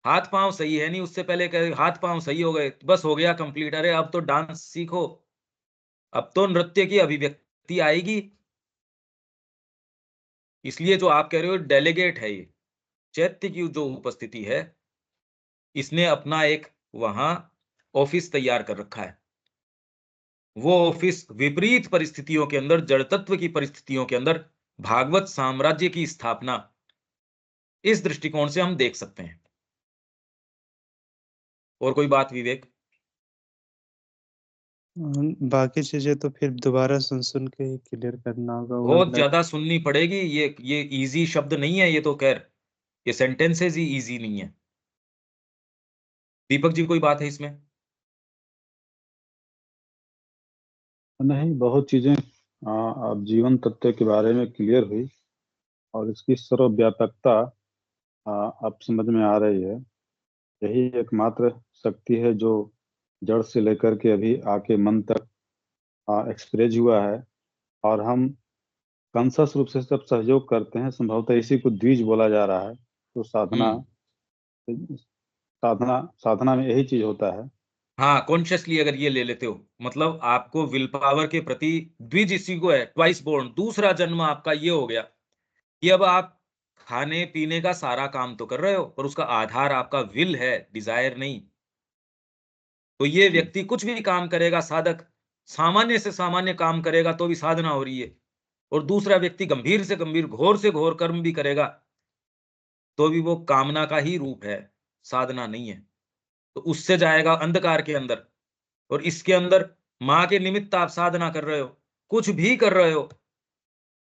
हाथ पांव सही है नहीं, उससे पहले कह हाथ पांव सही हो गए, बस हो गया कंप्लीट। अरे अब तो डांस सीखो, अब तो नृत्य की अभिव्यक्ति आएगी। इसलिए जो आप कह रहे हो डेलीगेट है ये, चैत्य की जो उपस्थिति है, इसने अपना एक वहां ऑफिस तैयार कर रखा है। वो ऑफिस विपरीत परिस्थितियों के अंदर, जड़ तत्व की परिस्थितियों के अंदर, भागवत साम्राज्य की स्थापना, इस दृष्टिकोण से हम देख सकते हैं। और कोई बात विवेक? बाकी चीज़ें तो फिर दोबारा सुन-सुन के ही क्लियर करना होगा, बहुत वरना ज्यादा सुननी पड़ेगी। ये इजी शब्द नहीं है, ये तो खैर ये सेंटेंसेस ही इजी नहीं है। दीपक जी, कोई बात है इसमें? नहीं, बहुत चीजें अब जीवन तत्व के बारे में क्लियर हुई, और इसकी सर्वव्यापकता अब समझ में आ रही है। यही एकमात्र शक्ति है जो जड़ से लेकर के अभी आके मन तक एक्सप्रेस हुआ है, और हम कॉन्शस रूप से सब सहयोग करते हैं। संभवतः इसी को द्विज बोला जा रहा है। तो साधना, हम्म। साधना में यही चीज होता है। हाँ, कॉन्शियसली अगर ये ले लेते हो, मतलब आपको विल पावर के प्रति द्विज इसी को है, ट्वाइस बोर्न, दूसरा जन्म आपका ये हो गया कि अब आप खाने पीने का सारा काम तो कर रहे हो, पर उसका आधार आपका विल है, डिजायर नहीं। तो ये जी। व्यक्ति कुछ भी काम करेगा, साधक सामान्य से सामान्य काम करेगा तो भी साधना हो रही है। और दूसरा व्यक्ति गंभीर से गंभीर, घोर से घोर कर्म भी करेगा, तो भी वो कामना का ही रूप है, साधना नहीं है। तो उससे जाएगा अंधकार के अंदर। और इसके अंदर माँ के निमित्त आप साधना कर रहे हो, कुछ भी कर रहे हो,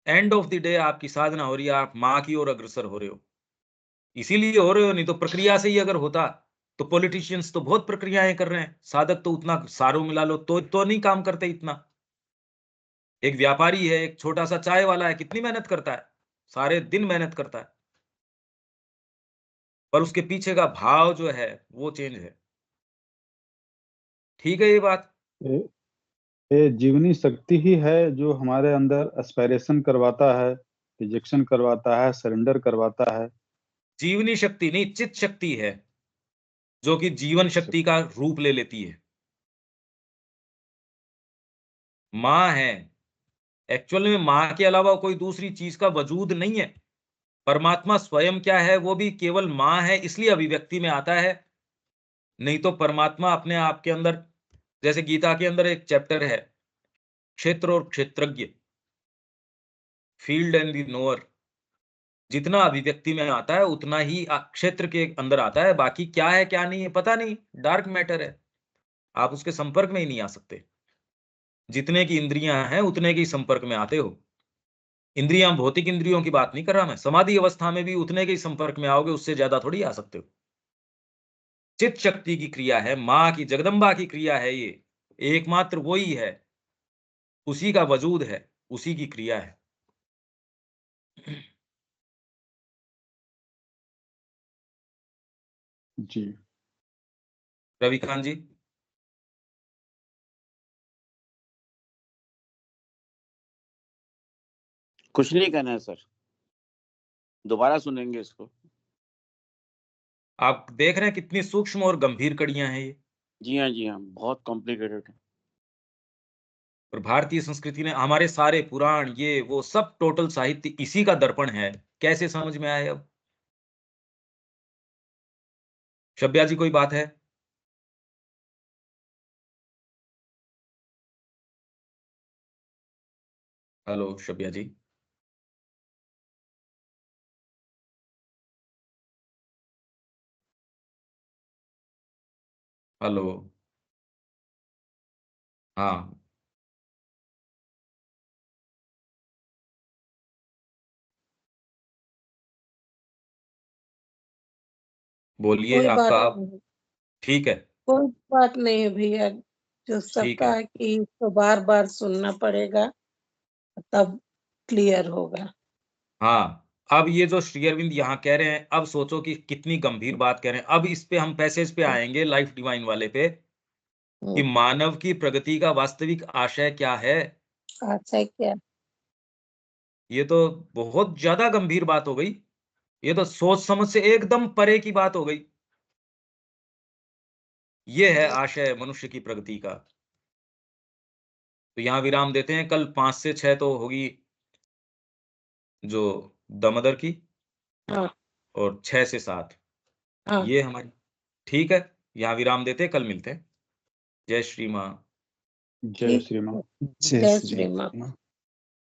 एंड ऑफ द डे आपकी साधना हो रही है, आप माँ की ओर अग्रसर हो रहे हो। इसीलिए हो रहे हो, नहीं तो प्रक्रिया से ही अगर होता, तो पॉलिटिशियंस तो बहुत प्रक्रियाएं कर रहे हैं, साधक तो उतना सारों मिला लो तो नहीं काम करते इतना। एक व्यापारी है, एक छोटा सा चाय वाला है, कितनी मेहनत करता है, सारे दिन मेहनत करता है, पर उसके पीछे का भाव जो है वो चेंज है। ठीक है ये बात? ये ये जीवनी शक्ति ही है जो हमारे अंदर एस्पायरेशन करवाता है, रिजेक्शन करवाता है, सरेंडर करवाता है। जीवनी शक्ति नहीं, चित शक्ति है, जो कि जीवन चित शक्ति का रूप ले लेती है। माँ है, एक्चुअल में माँ के अलावा कोई दूसरी चीज का वजूद नहीं है। परमात्मा स्वयं क्या है, वो भी केवल माँ है, इसलिए अभिव्यक्ति में आता है। नहीं तो परमात्मा अपने आप के अंदर, जैसे गीता के अंदर एक चैप्टर है, क्षेत्र और क्षेत्रज्ञ, फील्ड एंड द नोअर। जितना अभिव्यक्ति में आता है उतना ही क्षेत्र के अंदर आता है, बाकी क्या है क्या नहीं है पता नहीं, डार्क मैटर है, आप उसके संपर्क में ही नहीं आ सकते। जितने की इंद्रियां हैं उतने के संपर्क में आते हो। इंद्रियां, भौतिक इंद्रियों की बात नहीं कर रहा मैं, समाधि अवस्था में भी उतने के संपर्क में आओगे, उससे ज्यादा थोड़ी आ सकते हो। चित्त शक्ति की क्रिया है, माँ की, जगदम्बा की क्रिया है, ये एकमात्र वही है, उसी का वजूद है, उसी की क्रिया है। जी रविकांत जी। कुछ नहीं कहना है सर, दोबारा सुनेंगे इसको। आप देख रहे हैं कितनी सूक्ष्म और गंभीर कड़ियां हैं ये। जी हाँ, बहुत कॉम्प्लिकेटेड है। और भारतीय संस्कृति ने, हमारे सारे पुराण, ये वो सब टोटल साहित्य इसी का दर्पण है। कैसे समझ में आए अब? शब्या जी कोई बात है? हेलो शब्या जी। हेलो। हाँ बोलिए, कोई बात आपका आप नहीं, ठीक है। कोई बात नहीं है भैया, जो ठीक सबका है। है कि इसको बार बार सुनना पड़ेगा तब क्लियर होगा। हाँ, अब ये जो श्री अरविंद यहाँ कह रहे हैं, अब सोचो कि कितनी गंभीर बात कह रहे हैं। अब इस पे हम पैसेज पे आएंगे, लाइफ डिवाइन वाले पे, कि मानव की प्रगति का वास्तविक आशय क्या है। अच्छा क्या? ये तो बहुत ज्यादा गंभीर बात हो गई, ये तो सोच समझ से एकदम परे की बात हो गई। ये है आशय मनुष्य की प्रगति का। तो यहाँ विराम देते हैं, कल 5 से 6 तो होगी जो दमोदर की, हाँ और 6 से 7 हाँ, ये हमारी। ठीक है, यहाँ विराम देते हैं, कल मिलते हैं। जय श्री माँ। जय ठीक श्री है, राम। जय जय श्री श्री माँ। राम।